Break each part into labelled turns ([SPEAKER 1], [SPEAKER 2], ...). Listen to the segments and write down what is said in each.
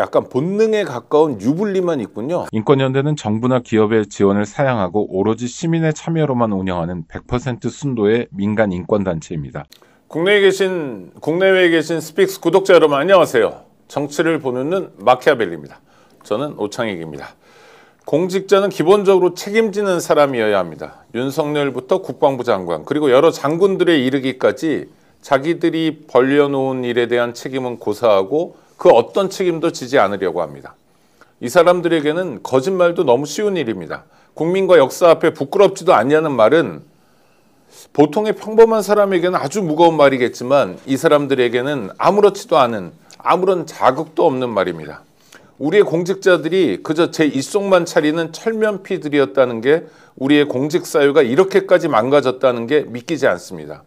[SPEAKER 1] 약간 본능에 가까운 유불리만 있군요.
[SPEAKER 2] 인권연대는 정부나 기업의 지원을 사양하고 오로지 시민의 참여로만 운영하는 100% 순도의 민간 인권단체입니다.
[SPEAKER 1] 국내외에 계신 스픽스 구독자 여러분 안녕하세요. 정치를 보는 눈 마키아벨리입니다. 저는 오창익입니다. 공직자는 기본적으로 책임지는 사람이어야 합니다. 윤석열부터 국방부 장관 그리고 여러 장군들에 이르기까지 자기들이 벌려놓은 일에 대한 책임은 고사하고 그 어떤 책임도 지지 않으려고 합니다. 이 사람들에게는 거짓말도 너무 쉬운 일입니다. 국민과 역사 앞에 부끄럽지도 않냐는 말은 보통의 평범한 사람에게는 아주 무거운 말이겠지만 이 사람들에게는 아무렇지도 않은 아무런 자극도 없는 말입니다. 우리의 공직자들이 그저 제 입속만 차리는 철면피들이었다는 게 우리의 공직사회가 이렇게까지 망가졌다는 게 믿기지 않습니다.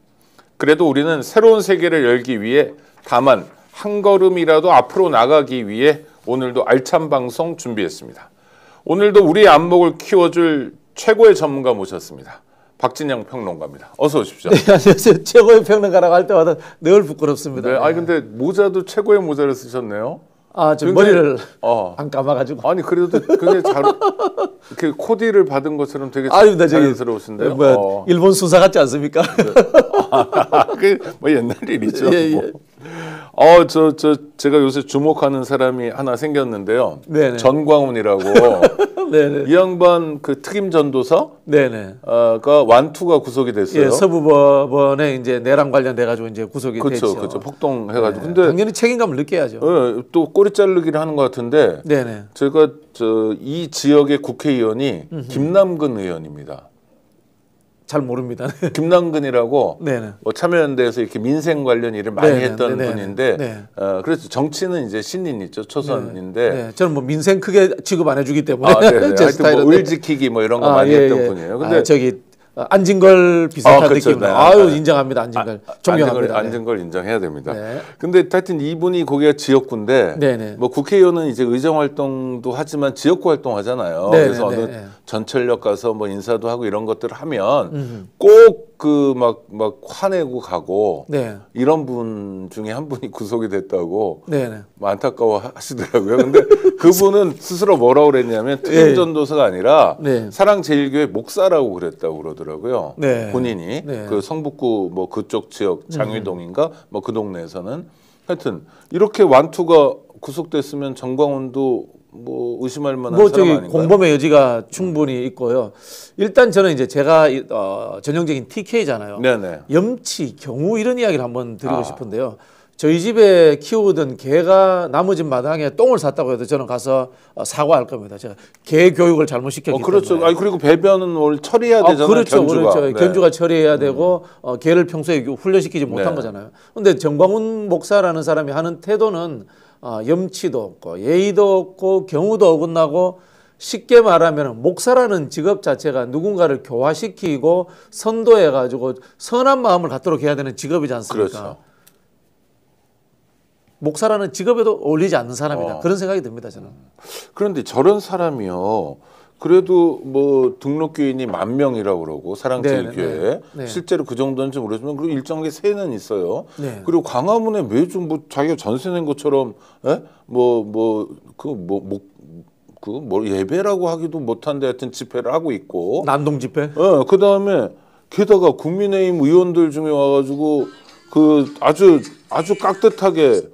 [SPEAKER 1] 그래도 우리는 새로운 세계를 열기 위해 다만 한 걸음이라도 앞으로 나가기 위해 오늘도 알찬 방송 준비했습니다. 오늘도 우리의 안목을 키워줄 최고의 전문가 모셨습니다. 박진영 평론가입니다. 어서 오십시오.
[SPEAKER 3] 네, 안녕하세요. 최고의 평론가라고 할 때마다 늘 부끄럽습니다.
[SPEAKER 1] 네, 아니 근데 모자도 최고의 모자를 쓰셨네요.
[SPEAKER 3] 아, 저 머리를 안 감아가지고.
[SPEAKER 1] 아니 그래도 굉장히 잘 이렇게 코디를 받은 것처럼 되게 자연스러우신데요.
[SPEAKER 3] 뭐 일본 수사 같지 않습니까?
[SPEAKER 1] 그 뭐 옛날 일이죠.
[SPEAKER 3] 예, 예.
[SPEAKER 1] 제가 요새 주목하는 사람이 하나 생겼는데요.
[SPEAKER 3] 네네.
[SPEAKER 1] 전광훈이라고.
[SPEAKER 3] 네네.
[SPEAKER 1] 이 양반 그 특임 전도서
[SPEAKER 3] 네네.
[SPEAKER 1] 가 완투가 구속이 됐어요.
[SPEAKER 3] 예, 서부법원에 이제 내란 관련돼 가지고 이제 구속이 됐죠.
[SPEAKER 1] 그렇죠. 폭동해가지고.
[SPEAKER 3] 네,
[SPEAKER 1] 근데
[SPEAKER 3] 당연히 책임감을 느껴야죠.
[SPEAKER 1] 또 꼬리 자르기를 하는 것 같은데.
[SPEAKER 3] 네네.
[SPEAKER 1] 제가 이 지역의 국회의원이 김남근 의원입니다.
[SPEAKER 3] 잘 모릅니다.
[SPEAKER 1] 김남근이라고
[SPEAKER 3] 네네.
[SPEAKER 1] 뭐 참여연대에서 이렇게 민생 관련 일을 많이
[SPEAKER 3] 네네.
[SPEAKER 1] 했던
[SPEAKER 3] 네네.
[SPEAKER 1] 분인데,
[SPEAKER 3] 네.
[SPEAKER 1] 그래서 정치는 이제 신인이죠, 초선인데.
[SPEAKER 3] 네. 저는 뭐 민생 크게 취급 안 해주기 때문에 제
[SPEAKER 1] 하여튼
[SPEAKER 3] 스타일은.
[SPEAKER 1] 뭐 을지키기 뭐 이런 거 많이 했던 분이에요. 근데
[SPEAKER 3] 저기 안진걸 비슷한
[SPEAKER 1] 그렇죠.
[SPEAKER 3] 느낌으로.
[SPEAKER 1] 네.
[SPEAKER 3] 아유, 인정합니다. 안진걸. 존경합니다.
[SPEAKER 1] 안진걸 인정해야 됩니다.
[SPEAKER 3] 네.
[SPEAKER 1] 근데 하여튼 이분이 거기가 지역구인데
[SPEAKER 3] 네네.
[SPEAKER 1] 뭐 국회의원은 이제 의정 활동도 하지만 지역구 활동하잖아요.
[SPEAKER 3] 네네.
[SPEAKER 1] 그래서 어느
[SPEAKER 3] 네네.
[SPEAKER 1] 전철역 가서 뭐 인사도 하고 이런 것들을 하면 꼭 그 막 화내고 가고
[SPEAKER 3] 네.
[SPEAKER 1] 이런 분 중에 한 분이 구속이 됐다고
[SPEAKER 3] 네네.
[SPEAKER 1] 뭐 안타까워 하시더라고요. 근데 그분은 스스로 뭐라고 그랬냐면 특임 전도사가 아니라
[SPEAKER 3] 네.
[SPEAKER 1] 사랑제일교회 목사라고 그랬다고 그러더라고요.
[SPEAKER 3] 네.
[SPEAKER 1] 본인이
[SPEAKER 3] 네.
[SPEAKER 1] 그 성북구 뭐 그쪽 지역 장위동인가 뭐 그 동네에서는 하여튼 이렇게 완투가 구속됐으면 정광훈도 뭐 의심할 만한
[SPEAKER 3] 뭐
[SPEAKER 1] 사람
[SPEAKER 3] 저기
[SPEAKER 1] 아닌가요?
[SPEAKER 3] 공범의 여지가 충분히 있고요. 일단 저는 이제 제가 전형적인 TK잖아요.
[SPEAKER 1] 네네.
[SPEAKER 3] 염치, 경우 이런 이야기를 한번 드리고 싶은데요. 저희 집에 키우던 개가 나무 집 마당에 똥을 쌌다고 해도 저는 가서 사과할 겁니다. 제가 개 교육을 잘못 시켰기
[SPEAKER 1] 그렇죠.
[SPEAKER 3] 때문에.
[SPEAKER 1] 아니 그리고 배변은 원래 처리해야 되잖아요.
[SPEAKER 3] 그렇죠.
[SPEAKER 1] 견주가.
[SPEAKER 3] 그렇죠.
[SPEAKER 1] 네.
[SPEAKER 3] 견주가 처리해야 되고 개를 평소에 훈련시키지 못한 거잖아요. 그런데 정광훈 목사라는 사람이 하는 태도는 염치도 없고 예의도 없고 경우도 어긋나고 쉽게 말하면 목사라는 직업 자체가 누군가를 교화시키고 선도해가지고 선한 마음을 갖도록 해야 되는 직업이지 않습니까?
[SPEAKER 1] 그렇죠.
[SPEAKER 3] 목사라는 직업에도 어울리지 않는 사람이다. 그런 생각이 듭니다. 저는.
[SPEAKER 1] 그런데 저런 사람이요. 그래도 뭐 등록교인이 10,000명이라고 그러고 사랑제일교회
[SPEAKER 3] 네.
[SPEAKER 1] 실제로 그 정도인지 모르지만 그리고 일정하게 세는 있어요.
[SPEAKER 3] 네.
[SPEAKER 1] 그리고 광화문에 매주 뭐 자기가 전세 낸 것처럼 예배라고 하기도 못한데 하여튼 집회를 하고 있고.
[SPEAKER 3] 난동 집회.
[SPEAKER 1] 그 다음에 게다가 국민의힘 의원들 중에 와가지고 그 아주 깍듯하게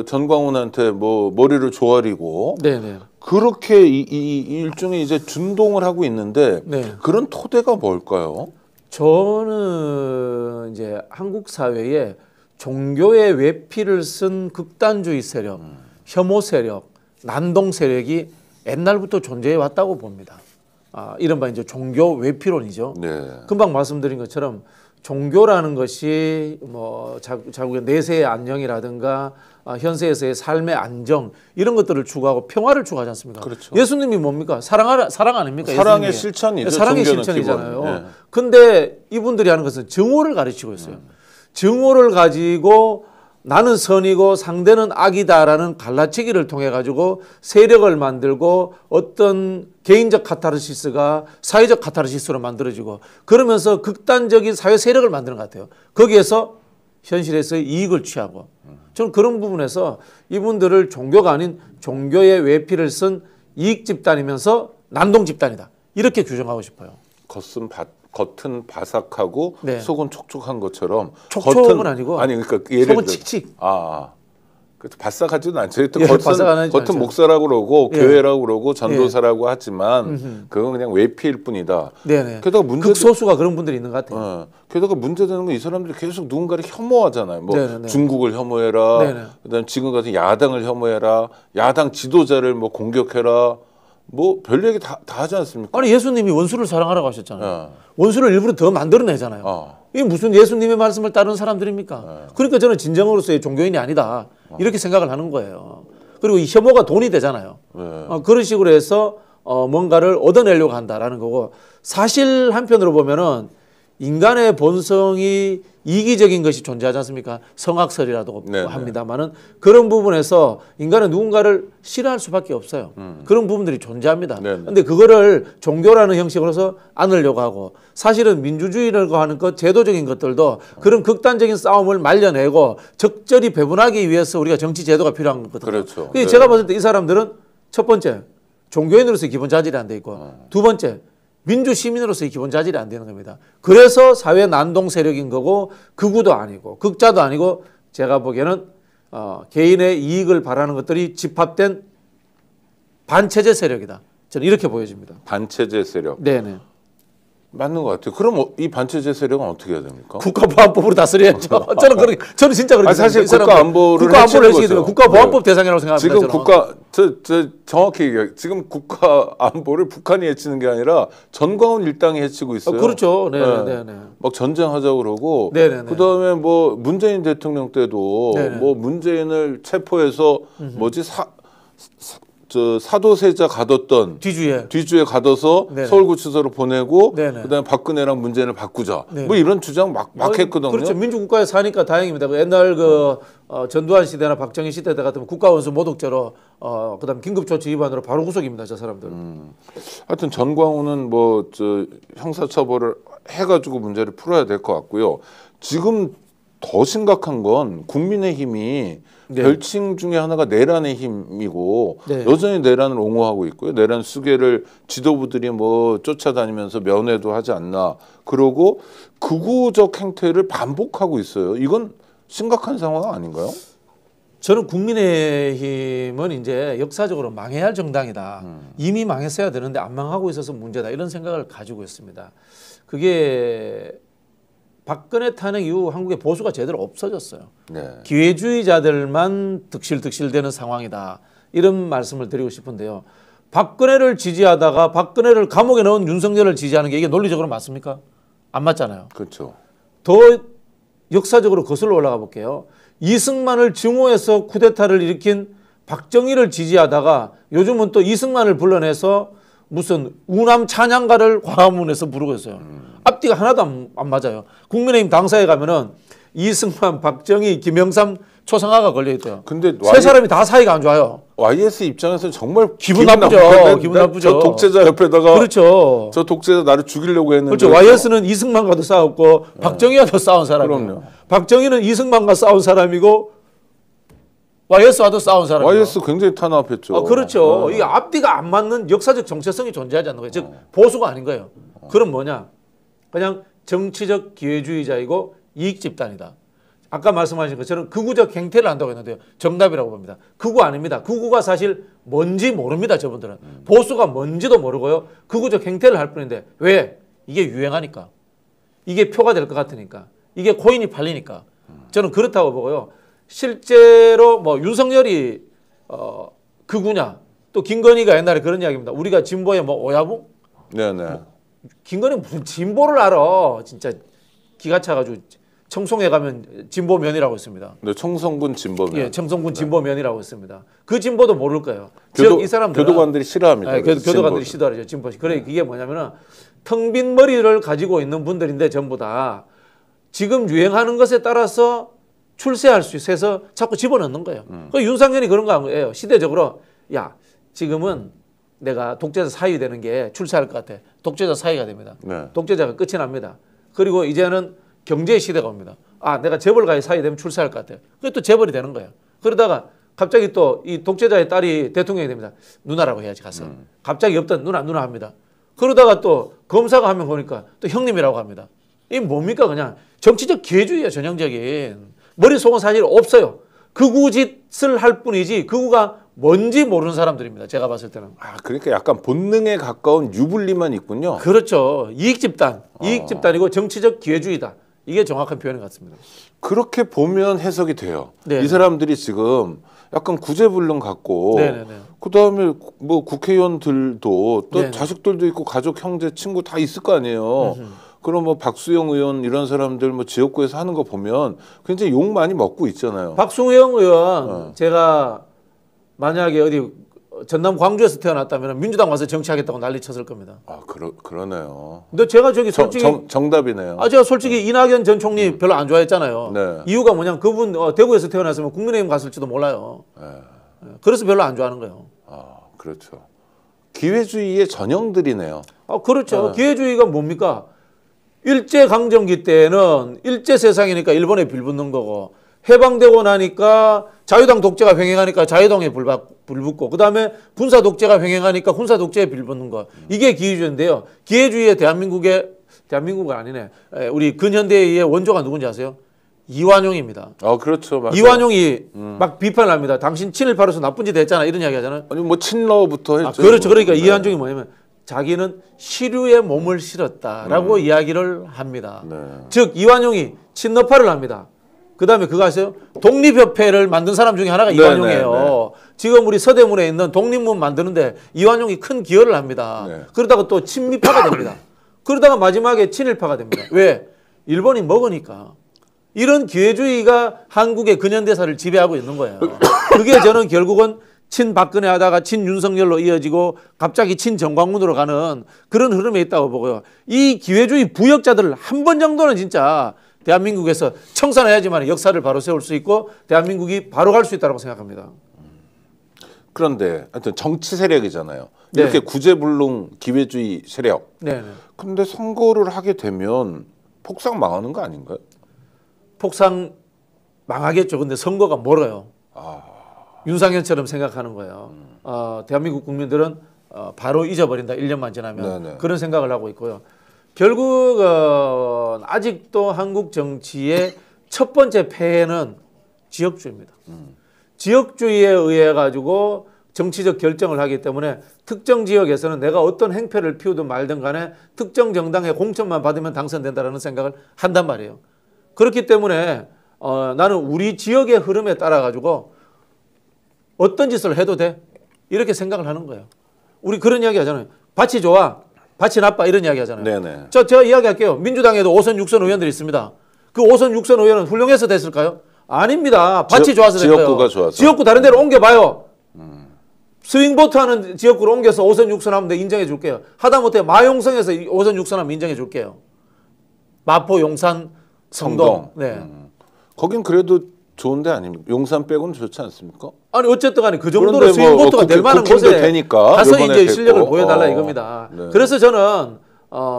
[SPEAKER 1] 전광훈한테 뭐 머리를 조아리고.
[SPEAKER 3] 네네.
[SPEAKER 1] 그렇게 이 일종의 이제 준동을 하고 있는데
[SPEAKER 3] 네.
[SPEAKER 1] 그런 토대가 뭘까요?
[SPEAKER 3] 저는 이제 한국 사회에 종교의 외피를 쓴 극단주의 세력, 혐오 세력, 난동 세력이 옛날부터 존재해 왔다고 봅니다. 이른바 이제 종교 외피론이죠.
[SPEAKER 1] 네.
[SPEAKER 3] 금방 말씀드린 것처럼 종교라는 것이 뭐 자국의 내세의 안녕이라든가 현세에서의 삶의 안정 이런 것들을 추구하고 평화를 추구하지 않습니까?
[SPEAKER 1] 그렇죠.
[SPEAKER 3] 예수님이 뭡니까? 사랑 아닙니까?
[SPEAKER 1] 사랑의
[SPEAKER 3] 예수님이.
[SPEAKER 1] 실천이죠.
[SPEAKER 3] 사랑의
[SPEAKER 1] 종교는
[SPEAKER 3] 실천이잖아요.
[SPEAKER 1] 기본. 예.
[SPEAKER 3] 근데 이분들이 하는 것은 증오를 가르치고 있어요. 증오를 가지고 나는 선이고 상대는 악이다라는 갈라치기를 통해 가지고 세력을 만들고 어떤 개인적 카타르시스가 사회적 카타르시스로 만들어지고 그러면서 극단적인 사회 세력을 만드는 것 같아요. 거기에서 현실에서의 이익을 취하고 저는 그런 부분에서 이분들을 종교가 아닌 종교의 외피를 쓴 이익 집단이면서 난동 집단이다. 이렇게 규정하고 싶어요.
[SPEAKER 1] 겉은 바삭하고
[SPEAKER 3] 네.
[SPEAKER 1] 속은 촉촉한 것처럼.
[SPEAKER 3] 촉촉은 아니고
[SPEAKER 1] 아니 그러니까 예를
[SPEAKER 3] 속은
[SPEAKER 1] 들어
[SPEAKER 3] 칙칙.
[SPEAKER 1] 그래서 바싹하지는 않죠. 또
[SPEAKER 3] 예, 바싹하지
[SPEAKER 1] 겉은
[SPEAKER 3] 않죠.
[SPEAKER 1] 목사라고 그러고
[SPEAKER 3] 예.
[SPEAKER 1] 교회라고 그러고 전도사라고 하지만 그건 그냥 외피일 뿐이다.
[SPEAKER 3] 네네.
[SPEAKER 1] 게다가
[SPEAKER 3] 극소수가 그런 분들이 있는 것 같아요.
[SPEAKER 1] 게다가 문제되는 건 이 사람들이 계속 누군가를 혐오하잖아요. 뭐
[SPEAKER 3] 네네네.
[SPEAKER 1] 중국을 혐오해라.
[SPEAKER 3] 네네.
[SPEAKER 1] 그다음 지금 같은 야당을 혐오해라. 야당 지도자를 뭐 공격해라. 뭐 별 얘기 다 하지 않습니까?
[SPEAKER 3] 아니 예수님이 원수를 사랑하라고 하셨잖아요.
[SPEAKER 1] 예.
[SPEAKER 3] 원수를 일부러 더 만들어내잖아요. 이게 무슨 예수님의 말씀을 따르는 사람들입니까? 그러니까 저는 진정으로서의 종교인이 아니다. 이렇게 생각을 하는 거예요. 그리고 이 혐오가 돈이 되잖아요. 그런 식으로 해서 뭔가를 얻어내려고 한다라는 거고 사실 한편으로 보면은 인간의 본성이 이기적인 것이 존재하지 않습니까? 성악설이라도
[SPEAKER 1] 네네.
[SPEAKER 3] 합니다만은 그런 부분에서 인간은 누군가를 싫어할 수밖에 없어요. 그런 부분들이 존재합니다. 그런데 그거를 종교라는 형식으로서 안으려고 하고 사실은 민주주의라고 하는 것 제도적인 것들도 그런 극단적인 싸움을 말려내고 적절히 배분하기 위해서 우리가 정치 제도가 필요한 거거든요.
[SPEAKER 1] 그렇죠.
[SPEAKER 3] 그래서 제가 봤을 때 이 사람들은 첫 번째 종교인으로서의 기본 자질이 안 돼 있고 두 번째 민주 시민으로서의 기본 자질이 안 되는 겁니다. 그래서 사회 난동 세력인 거고 극우도 아니고 극자도 아니고 제가 보기에는 개인의 이익을 바라는 것들이 집합된 반체제 세력이다. 저는 이렇게 보여집니다.
[SPEAKER 1] 반체제 세력.
[SPEAKER 3] 네네.
[SPEAKER 1] 맞는 것 같아요. 그럼 이 반체제 세력은 어떻게 해야 됩니까?
[SPEAKER 3] 국가보안법으로 다스려야죠. 저는 진짜 그렇게
[SPEAKER 1] 사실
[SPEAKER 3] 생각해요.
[SPEAKER 1] 국가안보를
[SPEAKER 3] 해치게 되면 국가보안법 대상이라고 생각합니다.
[SPEAKER 1] 지금 저 정확히 얘기해요. 지금 국가안보를 북한이 해치는 게 아니라 전광훈 일당이 해치고 있어요.
[SPEAKER 3] 그렇죠. 네네.
[SPEAKER 1] 막 전쟁하자고 그러고
[SPEAKER 3] 네네네.
[SPEAKER 1] 그다음에 뭐 문재인 대통령 때도
[SPEAKER 3] 네네.
[SPEAKER 1] 뭐 문재인을 체포해서 뭐지 사도세자 가뒀던 뒤주에 가둬서
[SPEAKER 3] 네네.
[SPEAKER 1] 서울구치소로 보내고
[SPEAKER 3] 네네.
[SPEAKER 1] 그다음에 박근혜랑 문재인을 바꾸자.
[SPEAKER 3] 네네.
[SPEAKER 1] 뭐 이런 주장 막 했거든요.
[SPEAKER 3] 그렇죠. 민주국가에 사니까 다행입니다. 옛날 전두환 시대나 박정희 시대 때 같으면 국가원수 모독죄로 그다음 긴급조치 위반으로 바로 구속입니다. 저 사람들.
[SPEAKER 1] 하여튼 전광훈은 뭐 형사처벌을 해가지고 문제를 풀어야 될 것 같고요. 지금 더 심각한 건 국민의힘이
[SPEAKER 3] 네.
[SPEAKER 1] 별칭 중에 하나가 내란의 힘이고
[SPEAKER 3] 네.
[SPEAKER 1] 여전히 내란을 옹호하고 있고요. 내란 수계를 지도부들이 뭐 쫓아다니면서 면회도 하지 않나. 그러고 극우적 행태를 반복하고 있어요. 이건 심각한 상황 아닌가요?
[SPEAKER 3] 저는 국민의힘은 이제 역사적으로 망해야 할 정당이다. 이미 망했어야 되는데 안 망하고 있어서 문제다. 이런 생각을 가지고 있습니다. 그게 박근혜 탄핵 이후 한국의 보수가 제대로 없어졌어요.
[SPEAKER 1] 네.
[SPEAKER 3] 기회주의자들만 득실득실되는 상황이다. 이런 말씀을 드리고 싶은데요. 박근혜를 지지하다가 박근혜를 감옥에 넣은 윤석열을 지지하는 게 이게 논리적으로 맞습니까? 안 맞잖아요.
[SPEAKER 1] 그렇죠.
[SPEAKER 3] 더 역사적으로 거슬러 올라가 볼게요. 이승만을 증오해서 쿠데타를 일으킨 박정희를 지지하다가 요즘은 또 이승만을 불러내서 무슨 우남 찬양가를 광화문에서 부르고 있어요. 앞뒤가 하나도 안 맞아요. 국민의힘 당사에 가면은 이승만, 박정희, 김영삼, 초상화가 걸려 있대요.
[SPEAKER 1] 근데
[SPEAKER 3] 세 사람이 다 사이가 안 좋아요.
[SPEAKER 1] YS 입장에서 정말
[SPEAKER 3] 기분 나쁘죠. 기분 나쁘죠.
[SPEAKER 1] 저 독재자 옆에다가
[SPEAKER 3] 그렇죠.
[SPEAKER 1] 저 독재자 나를 죽이려고 했는데
[SPEAKER 3] 그렇죠. YS는 이승만과도 싸웠고 박정희와도 싸운 사람이에요.
[SPEAKER 1] 그럼요.
[SPEAKER 3] 박정희는 이승만과 싸운 사람이고 YS와도 싸운 사람이에요.
[SPEAKER 1] YS 굉장히 탄압했죠.
[SPEAKER 3] 그렇죠. 이게 앞뒤가 안 맞는 역사적 정체성이 존재하지 않는 거예요. 즉 보수가 아닌 거예요. 그럼 뭐냐? 그냥 정치적 기회주의자이고 이익 집단이다. 아까 말씀하신 것처럼 극우적 행태를 한다고 했는데요. 정답이라고 봅니다. 극우 아닙니다. 극우가 사실 뭔지 모릅니다. 저분들은. 보수가 뭔지도 모르고요. 극우적 행태를 할 뿐인데 왜? 이게 유행하니까. 이게 표가 될 것 같으니까. 이게 코인이 팔리니까. 저는 그렇다고 보고요. 실제로 뭐 윤석열이 극우냐 또 김건희가 옛날에 그런 이야기입니다. 우리가 진보의 뭐 오야붕?
[SPEAKER 1] 네네.
[SPEAKER 3] 김건희 무슨 진보를 알아? 진짜 기가 차가지고 청송에 가면 진보면이라고 있습니다.
[SPEAKER 1] 네, 청송군 진보면.
[SPEAKER 3] 예, 청송군 진보면이라고 있습니다. 그 진보도 모를 거예요. 즉 이 사람들은
[SPEAKER 1] 교도관들이 싫어합니다.
[SPEAKER 3] 교도관들이 싫어하죠. 진보. 그래 그게 뭐냐면은 텅 빈 머리를 가지고 있는 분들인데 전부 다 지금 유행하는 것에 따라서 출세할 수 있어서 자꾸 집어넣는 거예요. 그 윤상현이 그런 거예요. 시대적으로 야 지금은 내가 독재자 사위 되는 게 출세할 것 같아. 독재자 사위가 됩니다.
[SPEAKER 1] 네.
[SPEAKER 3] 독재자가 끝이 납니다. 그리고 이제는 경제의 시대가 옵니다. 아 내가 재벌가의 사이 되면 출세할 것 같아. 그게 또 재벌이 되는 거예요. 그러다가 갑자기 또 이 독재자의 딸이 대통령이 됩니다. 누나라고 해야지 가서. 갑자기 없던 누나 합니다. 그러다가 또 검사가 한 명 보니까 또 형님이라고 합니다. 이게 뭡니까 그냥 정치적 기회주의야 전형적인. 머릿속은 사실 없어요. 극우 짓을 할 뿐이지 극우가 뭔지 모르는 사람들입니다. 제가 봤을 때는.
[SPEAKER 1] 아, 그러니까 약간 본능에 가까운 유불리만 있군요.
[SPEAKER 3] 그렇죠. 이익 집단이고 정치적 기회주의다. 이게 정확한 표현 같습니다.
[SPEAKER 1] 그렇게 보면 해석이 돼요.
[SPEAKER 3] 네.
[SPEAKER 1] 이 사람들이 지금 약간 구제불능 갖고
[SPEAKER 3] 네네네.
[SPEAKER 1] 그다음에 뭐 국회의원들도 또
[SPEAKER 3] 네네.
[SPEAKER 1] 자식들도 있고 가족, 형제, 친구 다 있을 거 아니에요. 그럼 뭐 박수영 의원 이런 사람들 뭐 지역구에서 하는 거 보면 굉장히 욕 많이 먹고 있잖아요.
[SPEAKER 3] 박수영 의원 제가 만약에 어디 전남 광주에서 태어났다면 민주당 와서 정치하겠다고 난리 쳤을 겁니다.
[SPEAKER 1] 아, 그러네요.
[SPEAKER 3] 근데 제가 저기 솔직히
[SPEAKER 1] 정답이네요.
[SPEAKER 3] 제가 솔직히 이낙연 전 총리 별로 안 좋아했잖아요.
[SPEAKER 1] 네.
[SPEAKER 3] 이유가 뭐냐면 그분 대구에서 태어났으면 국민의힘 갔을지도 몰라요.
[SPEAKER 1] 네.
[SPEAKER 3] 그래서 별로 안 좋아하는 거예요.
[SPEAKER 1] 아, 그렇죠. 기회주의의 전형들이네요.
[SPEAKER 3] 그렇죠. 기회주의가 뭡니까? 일제강점기 때는 일제 세상이니까 일본에 빌붙는 거고 해방되고 나니까 자유당 독재가 횡행하니까 자유당에 불붙고 그다음에 군사 독재가 횡행하니까 군사 독재에 빌붙는 거. 이게 기회주의인데요. 기회주의의 대한민국은 아니네. 우리 근현대의 원조가 누군지 아세요? 이완용입니다.
[SPEAKER 1] 그렇죠. 맞아요.
[SPEAKER 3] 이완용이 막 비판을 합니다. 당신 친일파로서 나쁜 짓 했잖아. 이런 이야기 하잖아요.
[SPEAKER 1] 아니 뭐 친러부터 했죠.
[SPEAKER 3] 그렇죠. 그러니까
[SPEAKER 1] 네.
[SPEAKER 3] 이완용이 뭐냐면 자기는 시류에 몸을 실었다라고 이야기를 합니다.
[SPEAKER 1] 네.
[SPEAKER 3] 즉 이완용이 친러파를 합니다. 그다음에 그거 아세요? 독립협회를 만든 사람 중에 하나가 이완용이에요. 지금 우리 서대문에 있는 독립문 만드는데 이완용이 큰 기여를 합니다.
[SPEAKER 1] 네.
[SPEAKER 3] 그러다가 또 친미파가 됩니다. 그러다가 마지막에 친일파가 됩니다. 왜? 일본이 먹으니까. 이런 기회주의가 한국의 근현대사를 지배하고 있는 거예요. 그게 저는 결국은 친박근혜 하다가 친윤석열로 이어지고 갑자기 친정광훈으로 가는 그런 흐름에 있다고 보고요. 이 기회주의 부역자들을 한 번 정도는 진짜 대한민국에서 청산해야지만 역사를 바로 세울 수 있고 대한민국이 바로 갈 수 있다고 생각합니다.
[SPEAKER 1] 그런데 하여튼 정치 세력이잖아요.
[SPEAKER 3] 네.
[SPEAKER 1] 이렇게 구제불능 기회주의 세력.
[SPEAKER 3] 네.
[SPEAKER 1] 근데 선거를 하게 되면 폭삭 망하는 거 아닌가요?
[SPEAKER 3] 폭삭 망하겠죠. 근데 선거가 멀어요. 윤상현처럼 생각하는 거예요. 대한민국 국민들은 바로 잊어버린다. 1년만 지나면.
[SPEAKER 1] 네네.
[SPEAKER 3] 그런 생각을 하고 있고요. 결국은 아직도 한국 정치의 첫 번째 폐해는 지역주의입니다. 지역주의에 의해 가지고 정치적 결정을 하기 때문에 특정 지역에서는 내가 어떤 행패를 피우든 말든 간에 특정 정당의 공천만 받으면 당선된다는 생각을 한단 말이에요. 그렇기 때문에 나는 우리 지역의 흐름에 따라 가지고 어떤 짓을 해도 돼 이렇게 생각을 하는 거예요. 우리 그런 이야기 하잖아요. 밭이 좋아, 밭이 나빠 이런 이야기 하잖아요.
[SPEAKER 1] 네네.
[SPEAKER 3] 제가 이야기할게요. 민주당에도 5선 6선 의원들이 있습니다. 그 5선 6선 의원은 훌륭해서 됐을까요? 아닙니다. 밭이 좋아서 된 거예요.
[SPEAKER 1] 지역구가 좋아서.
[SPEAKER 3] 지역구 다른 데로 옮겨봐요. 스윙보트 하는 지역구로 옮겨서 5선 6선 하면 내가 인정해 줄게요. 하다못해 마용성에서 5선 6선 하면 인정해 줄게요. 마포, 용산, 성동. 네.
[SPEAKER 1] 거긴 그래도 좋은데 아닙니까? 용산 빼고는 좋지 않습니까?
[SPEAKER 3] 아니 어쨌든 간에 그 정도로
[SPEAKER 1] 그런데 뭐
[SPEAKER 3] 스윙보트가 될 만한
[SPEAKER 1] 국회도
[SPEAKER 3] 곳에
[SPEAKER 1] 되니까
[SPEAKER 3] 가서
[SPEAKER 1] 이번에
[SPEAKER 3] 이제
[SPEAKER 1] 됐고.
[SPEAKER 3] 실력을 보여달라 이겁니다.
[SPEAKER 1] 네.
[SPEAKER 3] 그래서 저는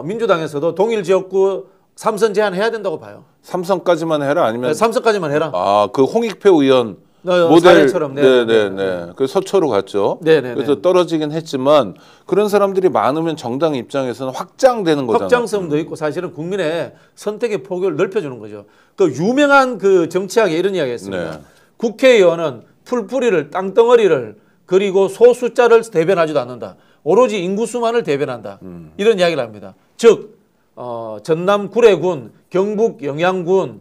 [SPEAKER 3] 민주당에서도 동일 지역구 3선 제한해야 된다고 봐요.
[SPEAKER 1] 삼선까지만 해라 아니면
[SPEAKER 3] 3선까지만 해라.
[SPEAKER 1] 그 홍익표 의원 모델
[SPEAKER 3] 사례처럼.
[SPEAKER 1] 네네네. 그 서초로 갔죠.
[SPEAKER 3] 네네네.
[SPEAKER 1] 그래서 떨어지긴 했지만 그런 사람들이 많으면 정당 입장에서는 확장되는 거잖아요.
[SPEAKER 3] 확장성도 있고 사실은 국민의 선택의 폭을 넓혀주는 거죠. 그 유명한 그 정치학에 이런 이야기가 있습니다.
[SPEAKER 1] 네.
[SPEAKER 3] 국회의원은 풀뿌리를 땅덩어리를 그리고 소수자를 대변하지도 않는다. 오로지 인구수만을 대변한다. 이런 이야기를 합니다. 즉 전남 구례군, 경북 영양군,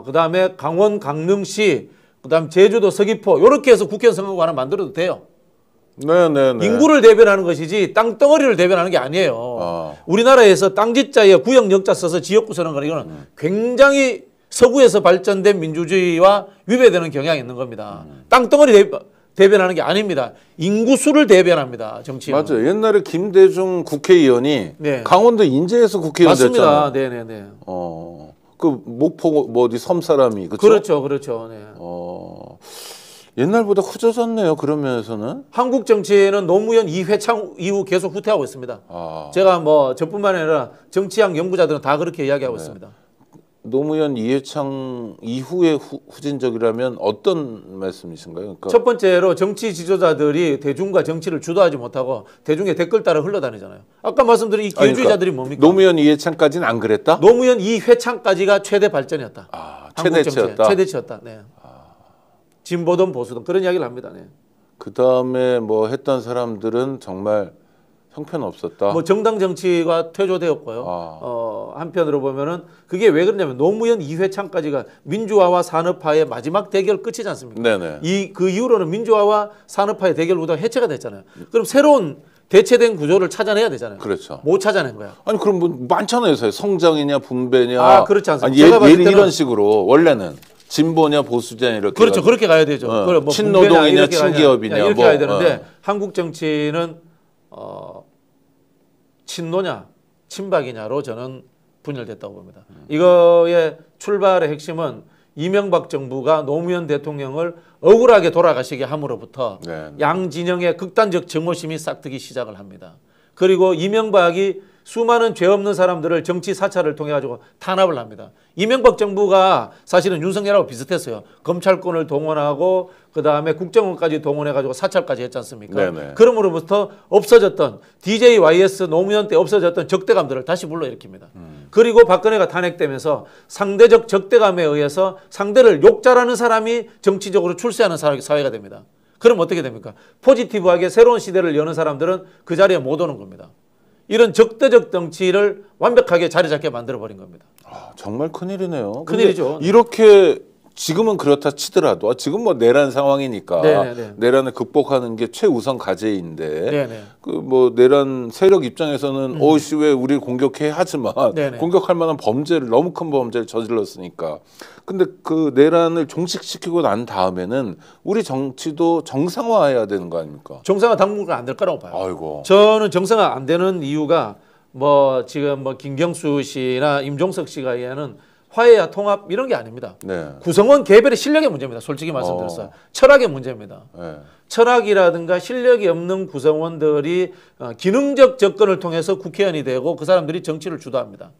[SPEAKER 3] 그다음에 강원 강릉시, 그다음 제주도 서귀포 이렇게 해서 국회의원 선거구 하나 만들어도 돼요.
[SPEAKER 1] 네네네.
[SPEAKER 3] 인구를 대변하는 것이지 땅덩어리를 대변하는 게 아니에요. 우리나라에서 땅짓자에 구역역자 써서 지역구 서는 거는 이거는 굉장히 서구에서 발전된 민주주의와 위배되는 경향이 있는 겁니다. 땅덩어리 대변하는 게 아닙니다. 인구수를 대변합니다. 정치인은.
[SPEAKER 1] 맞아요. 옛날에 김대중 국회의원이
[SPEAKER 3] 네.
[SPEAKER 1] 강원도 인제에서 국회의원
[SPEAKER 3] 맞습니다.
[SPEAKER 1] 됐잖아요.
[SPEAKER 3] 네네네.
[SPEAKER 1] 그 목포 뭐 어디 섬 사람이 그렇죠?
[SPEAKER 3] 그렇죠, 그렇죠. 네.
[SPEAKER 1] 옛날보다 후져졌네요. 그런 면에서는.
[SPEAKER 3] 한국 정치에는 노무현 이회창 이후 계속 후퇴하고 있습니다. 제가 뭐 저뿐만 아니라 정치학 연구자들은 다 그렇게 이야기하고 있습니다.
[SPEAKER 1] 노무현 이해창 이후의 후진적이라면 어떤 말씀이신가요? 그러니까
[SPEAKER 3] 첫 번째로 정치 지도자들이 대중과 정치를 주도하지 못하고 대중의 댓글 따라 흘러다니잖아요. 아까 말씀드린 이 기회주의자들이 뭡니까?
[SPEAKER 1] 노무현 이해창까지는 안 그랬다?
[SPEAKER 3] 노무현 이회창까지가 최대 발전이었다.
[SPEAKER 1] 최대치였다.
[SPEAKER 3] 최대치였다. 네. 진보든 보수든 그런 이야기를 합니다. 네.
[SPEAKER 1] 그 다음에 뭐 했던 사람들은 정말 형편없었다.
[SPEAKER 3] 뭐 정당 정치가 퇴조되었고요. 한편으로 보면은 그게 왜 그러냐면 노무현 이회창까지가 민주화와 산업화의 마지막 대결 끝이지 않습니까?
[SPEAKER 1] 네네.
[SPEAKER 3] 그 이후로는 민주화와 산업화의 대결 구도가 해체가 됐잖아요. 그럼 새로운 대체된 구조를 찾아내야 되잖아요.
[SPEAKER 1] 그렇죠.
[SPEAKER 3] 못 찾아낸 거야.
[SPEAKER 1] 아니 그럼 뭐 많잖아요. 성장이냐 분배냐.
[SPEAKER 3] 그렇지 않습니까?
[SPEAKER 1] 아니,
[SPEAKER 3] 제가 봤을 때는
[SPEAKER 1] 이런 식으로 원래는 진보냐 보수냐 이렇게.
[SPEAKER 3] 그렇죠. 그렇게 가야 되죠.
[SPEAKER 1] 뭐 친노동이냐 친기업이냐
[SPEAKER 3] 이렇게 가야 되는데 한국 정치는 친노냐 친박이냐로 저는 분열됐다고 봅니다. 이거의 출발의 핵심은 이명박 정부가 노무현 대통령을 억울하게 돌아가시게 함으로부터 양 진영의 극단적 증오심이 싹트기 시작을 합니다. 그리고 이명박이 수많은 죄 없는 사람들을 정치 사찰을 통해 가지고 탄압을 합니다. 이명박 정부가 사실은 윤석열하고 비슷했어요. 검찰권을 동원하고 그다음에 국정원까지 동원해 가지고 사찰까지 했지 않습니까? 그러므로부터 없어졌던 DJYS 노무현 때 없어졌던 적대감들을 다시 불러일으킵니다. 그리고 박근혜가 탄핵되면서 상대적 적대감에 의해서 상대를 욕잘하는 사람이 정치적으로 출세하는 사회가 됩니다. 그럼 어떻게 됩니까? 포지티브하게 새로운 시대를 여는 사람들은 그 자리에 못 오는 겁니다. 이런 적대적 정치를 완벽하게 자리 잡게 만들어버린 겁니다.
[SPEAKER 1] 정말 큰일이네요.
[SPEAKER 3] 큰일이죠.
[SPEAKER 1] 이렇게 지금은 그렇다 치더라도 지금 뭐 내란 상황이니까 내란을 극복하는 게 최우선 과제인데 그 뭐 내란 세력 입장에서는 어씨 왜 우리 공격해 하지만 공격할 만한 범죄를 너무 큰 범죄를 저질렀으니까. 근데 그 내란을 종식시키고 난 다음에는 우리 정치도 정상화해야 되는 거 아닙니까?
[SPEAKER 3] 정상화 당분간 안 될 거라고 봐요.
[SPEAKER 1] 아이고.
[SPEAKER 3] 저는 정상화 안 되는 이유가 뭐 지금 뭐 김경수 씨나 임종석 씨가 얘기하는 화해와 통합 이런 게 아닙니다. 구성원 개별의 실력의 문제입니다. 솔직히 말씀드렸어요. 철학의 문제입니다. 철학이라든가 실력이 없는 구성원들이 기능적 접근을 통해서 국회의원이 되고 그 사람들이 정치를 주도합니다.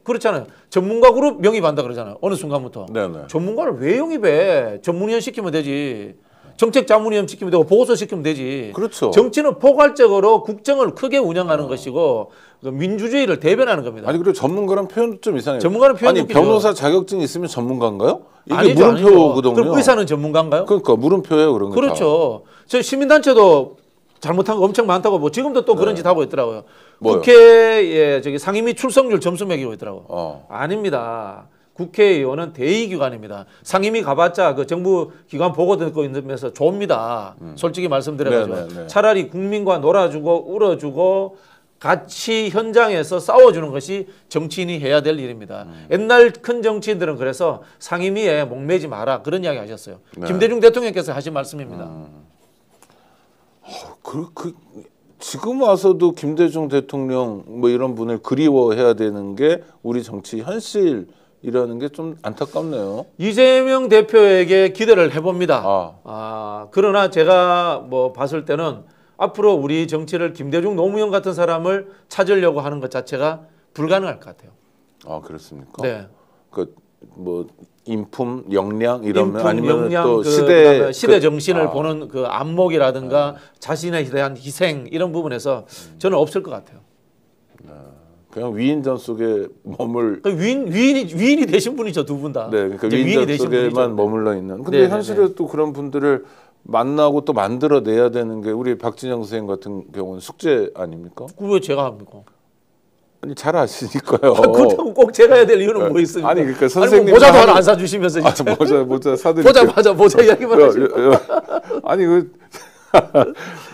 [SPEAKER 3] 그렇잖아요. 전문가 그룹 영입한다 그러잖아요. 어느 순간부터. 전문가를 왜 영입해? 전문위원 시키면 되지. 정책자문위원 시키면 되고 보고서 시키면 되지.
[SPEAKER 1] 그렇죠.
[SPEAKER 3] 정치는 포괄적으로 국정을 크게 운영하는 것이고 민주주의를 대변하는 겁니다.
[SPEAKER 1] 아니 그리고 전문가란 표현도 좀 이상해요.
[SPEAKER 3] 전문가는 표현
[SPEAKER 1] 아니 변호사 자격증이 있으면 전문가인가요? 이게
[SPEAKER 3] 아니죠,
[SPEAKER 1] 물음표거든요.
[SPEAKER 3] 그럼 의사는 전문가인가요?
[SPEAKER 1] 그러니까 물음표예요 그런 거.
[SPEAKER 3] 그렇죠. 저 시민단체도 잘못한 거 엄청 많다고 뭐 지금도 또 그런 짓 하고 있더라고요.
[SPEAKER 1] 뭐요?
[SPEAKER 3] 국회에 저기 상임위 출석률 점수 매기고 있더라고. 아닙니다. 국회의원은 대의기관입니다. 상임위 가봤자 그 정부 기관 보고 듣고 있으면서 좁니다. 솔직히 말씀드려가지고 차라리 국민과 놀아주고 울어주고 같이 현장에서 싸워주는 것이 정치인이 해야 될 일입니다. 옛날 큰 정치인들은 그래서 상임위에 목매지 마라 그런 이야기 하셨어요. 김대중 대통령께서 하신 말씀입니다.
[SPEAKER 1] 지금 와서도 김대중 대통령 뭐 이런 분을 그리워해야 되는 게 우리 정치 현실이라는 게 좀 안타깝네요.
[SPEAKER 3] 이재명 대표에게 기대를 해봅니다. 그러나 제가 뭐 봤을 때는 앞으로 우리 정치를 김대중 노무현 같은 사람을 찾으려고 하는 것 자체가 불가능할 것 같아요.
[SPEAKER 1] 그렇습니까?
[SPEAKER 3] 네.
[SPEAKER 1] 그 뭐 인품, 역량 이러면
[SPEAKER 3] 인품,
[SPEAKER 1] 아니면
[SPEAKER 3] 역량,
[SPEAKER 1] 또
[SPEAKER 3] 시대 정신을 보는 그 안목이라든가 자신에 대한 희생 이런 부분에서 저는 없을 것 같아요.
[SPEAKER 1] 그냥 위인전 속에
[SPEAKER 3] 위인이 되신 분이죠, 두 분 다.
[SPEAKER 1] 그러니까 위인전 속에만 머물러 있는. 근데 현실에 또 그런 분들을 만나고 또 만들어내야 되는 게 우리 박진영 선생님 같은 경우는 숙제 아닙니까?
[SPEAKER 3] 왜 제가 합니까?
[SPEAKER 1] 아니 잘 아시니까요.
[SPEAKER 3] 그렇다고 꼭 제가 해야 될 이유는 뭐 있습니까?
[SPEAKER 1] 아니 그러니까 선생님
[SPEAKER 3] 모자도 하나 안 사주시면서
[SPEAKER 1] 모자 사드릴게요.
[SPEAKER 3] 모자 이야기만 하시고.
[SPEAKER 1] 아니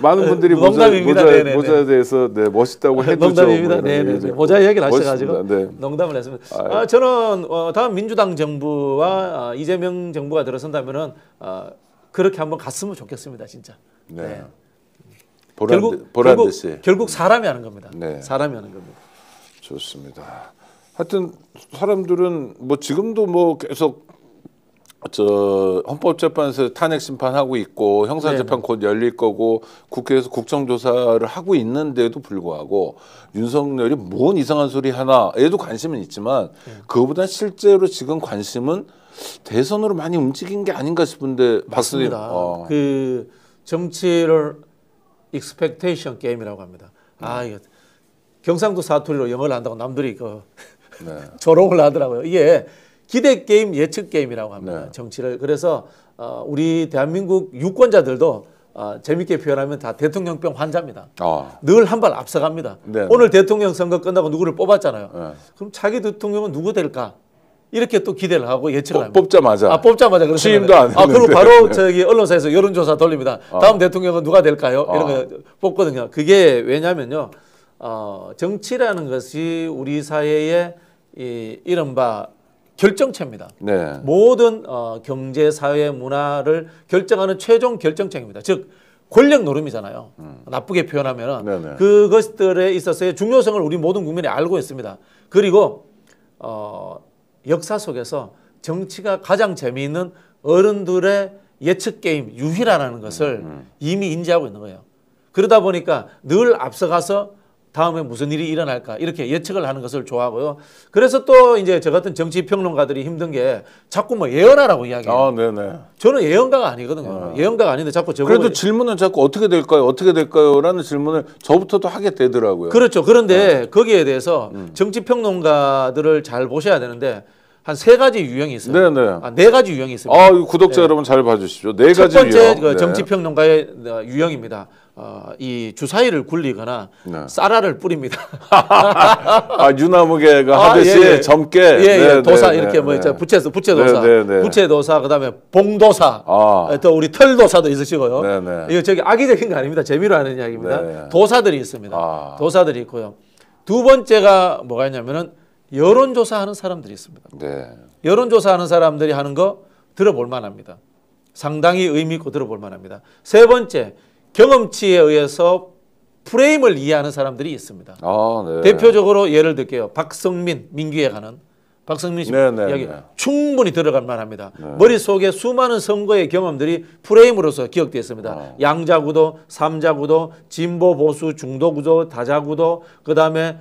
[SPEAKER 1] 많은 분들이 모자에 대해서 멋있다고 해도
[SPEAKER 3] 농담입니다. 모자 이야기를 하셔가지고 농담을 했습니다. 저는 다음 민주당 정부와 이재명 정부가 들어선다면은 그렇게 한번 갔으면 좋겠습니다, 진짜. 결국 사람이 하는 겁니다. 사람이 하는 겁니다.
[SPEAKER 1] 좋습니다. 하여튼 사람들은 뭐 지금도 뭐 계속 저 헌법재판소에서 탄핵 심판하고 있고 형사재판
[SPEAKER 3] 네.
[SPEAKER 1] 곧 열릴 거고 국회에서 국정조사를 하고 있는데도 불구하고 윤석열이 뭔 이상한 소리 하나에도 관심은 있지만 그거보다 실제로 지금 관심은 대선으로 많이 움직인 게 아닌가 싶은데 박수님.
[SPEAKER 3] 맞습니다. 그 정치를 익스펙테이션 게임이라고 합니다. 아 이거 경상도 사투리로 영어를 한다고 남들이 그
[SPEAKER 1] 네.
[SPEAKER 3] 조롱을 하더라고요. 이게 기대 게임, 예측 게임이라고 합니다.
[SPEAKER 1] 네.
[SPEAKER 3] 정치를. 그래서 우리 대한민국 유권자들도 재밌게 표현하면 다 대통령병 환자입니다. 늘 한 발 앞서갑니다.
[SPEAKER 1] 네,
[SPEAKER 3] 오늘 대통령 선거 끝나고 누구를 뽑았잖아요.
[SPEAKER 1] 네.
[SPEAKER 3] 그럼 자기 대통령은 누구 될까? 이렇게 또 기대를 하고 예측을 합니다.
[SPEAKER 1] 뽑자마자.
[SPEAKER 3] 뽑자마자 그렇죠.
[SPEAKER 1] 취임도 안 했는데.
[SPEAKER 3] 그리고 바로 저기 언론사에서 여론조사 돌립니다. 다음 대통령은 누가 될까요? 이런 거 뽑거든요. 그게 왜냐면요. 정치라는 것이 우리 사회의 이른바 결정체입니다.
[SPEAKER 1] 네.
[SPEAKER 3] 모든 경제, 사회, 문화를 결정하는 최종 결정체입니다. 즉 권력 노름이잖아요. 나쁘게 표현하면
[SPEAKER 1] 네네.
[SPEAKER 3] 그것들에 있어서의 중요성을 우리 모든 국민이 알고 있습니다. 그리고 역사 속에서 정치가 가장 재미있는 어른들의 예측 게임 유희라는 것을 이미 인지하고 있는 거예요. 그러다 보니까 늘 앞서가서 다음에 무슨 일이 일어날까 이렇게 예측을 하는 것을 좋아하고요. 그래서 또 이제 저 같은 정치 평론가들이 힘든 게 자꾸 뭐 예언하라고 이야기해요.
[SPEAKER 1] 네네.
[SPEAKER 3] 저는 예언가가 아니거든요. 예언가가 아닌데 자꾸 저거
[SPEAKER 1] 그래도 질문은 자꾸 어떻게 될까요? 어떻게 될까요?라는 질문을 저부터도 하게 되더라고요.
[SPEAKER 3] 그렇죠. 그런데 거기에 대해서 정치 평론가들을 잘 보셔야 되는데 한 세 가지 유형이 있어요.
[SPEAKER 1] 네네.
[SPEAKER 3] 네 가지 유형이 있습니다.
[SPEAKER 1] 이거 구독자 여러분 잘 봐주십시오. 네
[SPEAKER 3] 첫
[SPEAKER 1] 가지
[SPEAKER 3] 번째
[SPEAKER 1] 유형.
[SPEAKER 3] 그 정치 평론가의 유형입니다. 이 주사위를 굴리거나
[SPEAKER 1] 네.
[SPEAKER 3] 쌀알을 뿌립니다.
[SPEAKER 1] 유나무개가 하듯이
[SPEAKER 3] 예, 예.
[SPEAKER 1] 젊게.
[SPEAKER 3] 예, 도사
[SPEAKER 1] 네,
[SPEAKER 3] 이렇게
[SPEAKER 1] 네,
[SPEAKER 3] 뭐
[SPEAKER 1] 네.
[SPEAKER 3] 있죠. 부채도사,
[SPEAKER 1] 네.
[SPEAKER 3] 부채도사 그다음에 봉도사, 또 우리 털도사도 있으시고요.
[SPEAKER 1] 네.
[SPEAKER 3] 이거 저기 악의적인 거 아닙니다. 재미로 하는 이야기입니다.
[SPEAKER 1] 네.
[SPEAKER 3] 도사들이 있습니다. 도사들이 있고요. 두 번째가 뭐가 있냐면은 여론조사하는 사람들이 있습니다.
[SPEAKER 1] 네.
[SPEAKER 3] 여론조사하는 사람들이 하는 거 들어볼 만합니다. 상당히 의미 있고 들어볼 만합니다. 세 번째, 경험치에 의해서 프레임을 이해하는 사람들이 있습니다.
[SPEAKER 1] 네.
[SPEAKER 3] 대표적으로 예를 들게요. 박성민, 민규에 가는 박성민 씨 이야기 충분히 들어갈 만합니다. 머릿속에 수많은 선거의 경험들이 프레임으로서 기억되어 있습니다. 양자구도, 삼자구도, 진보, 보수, 중도구도, 다자구도, 그다음에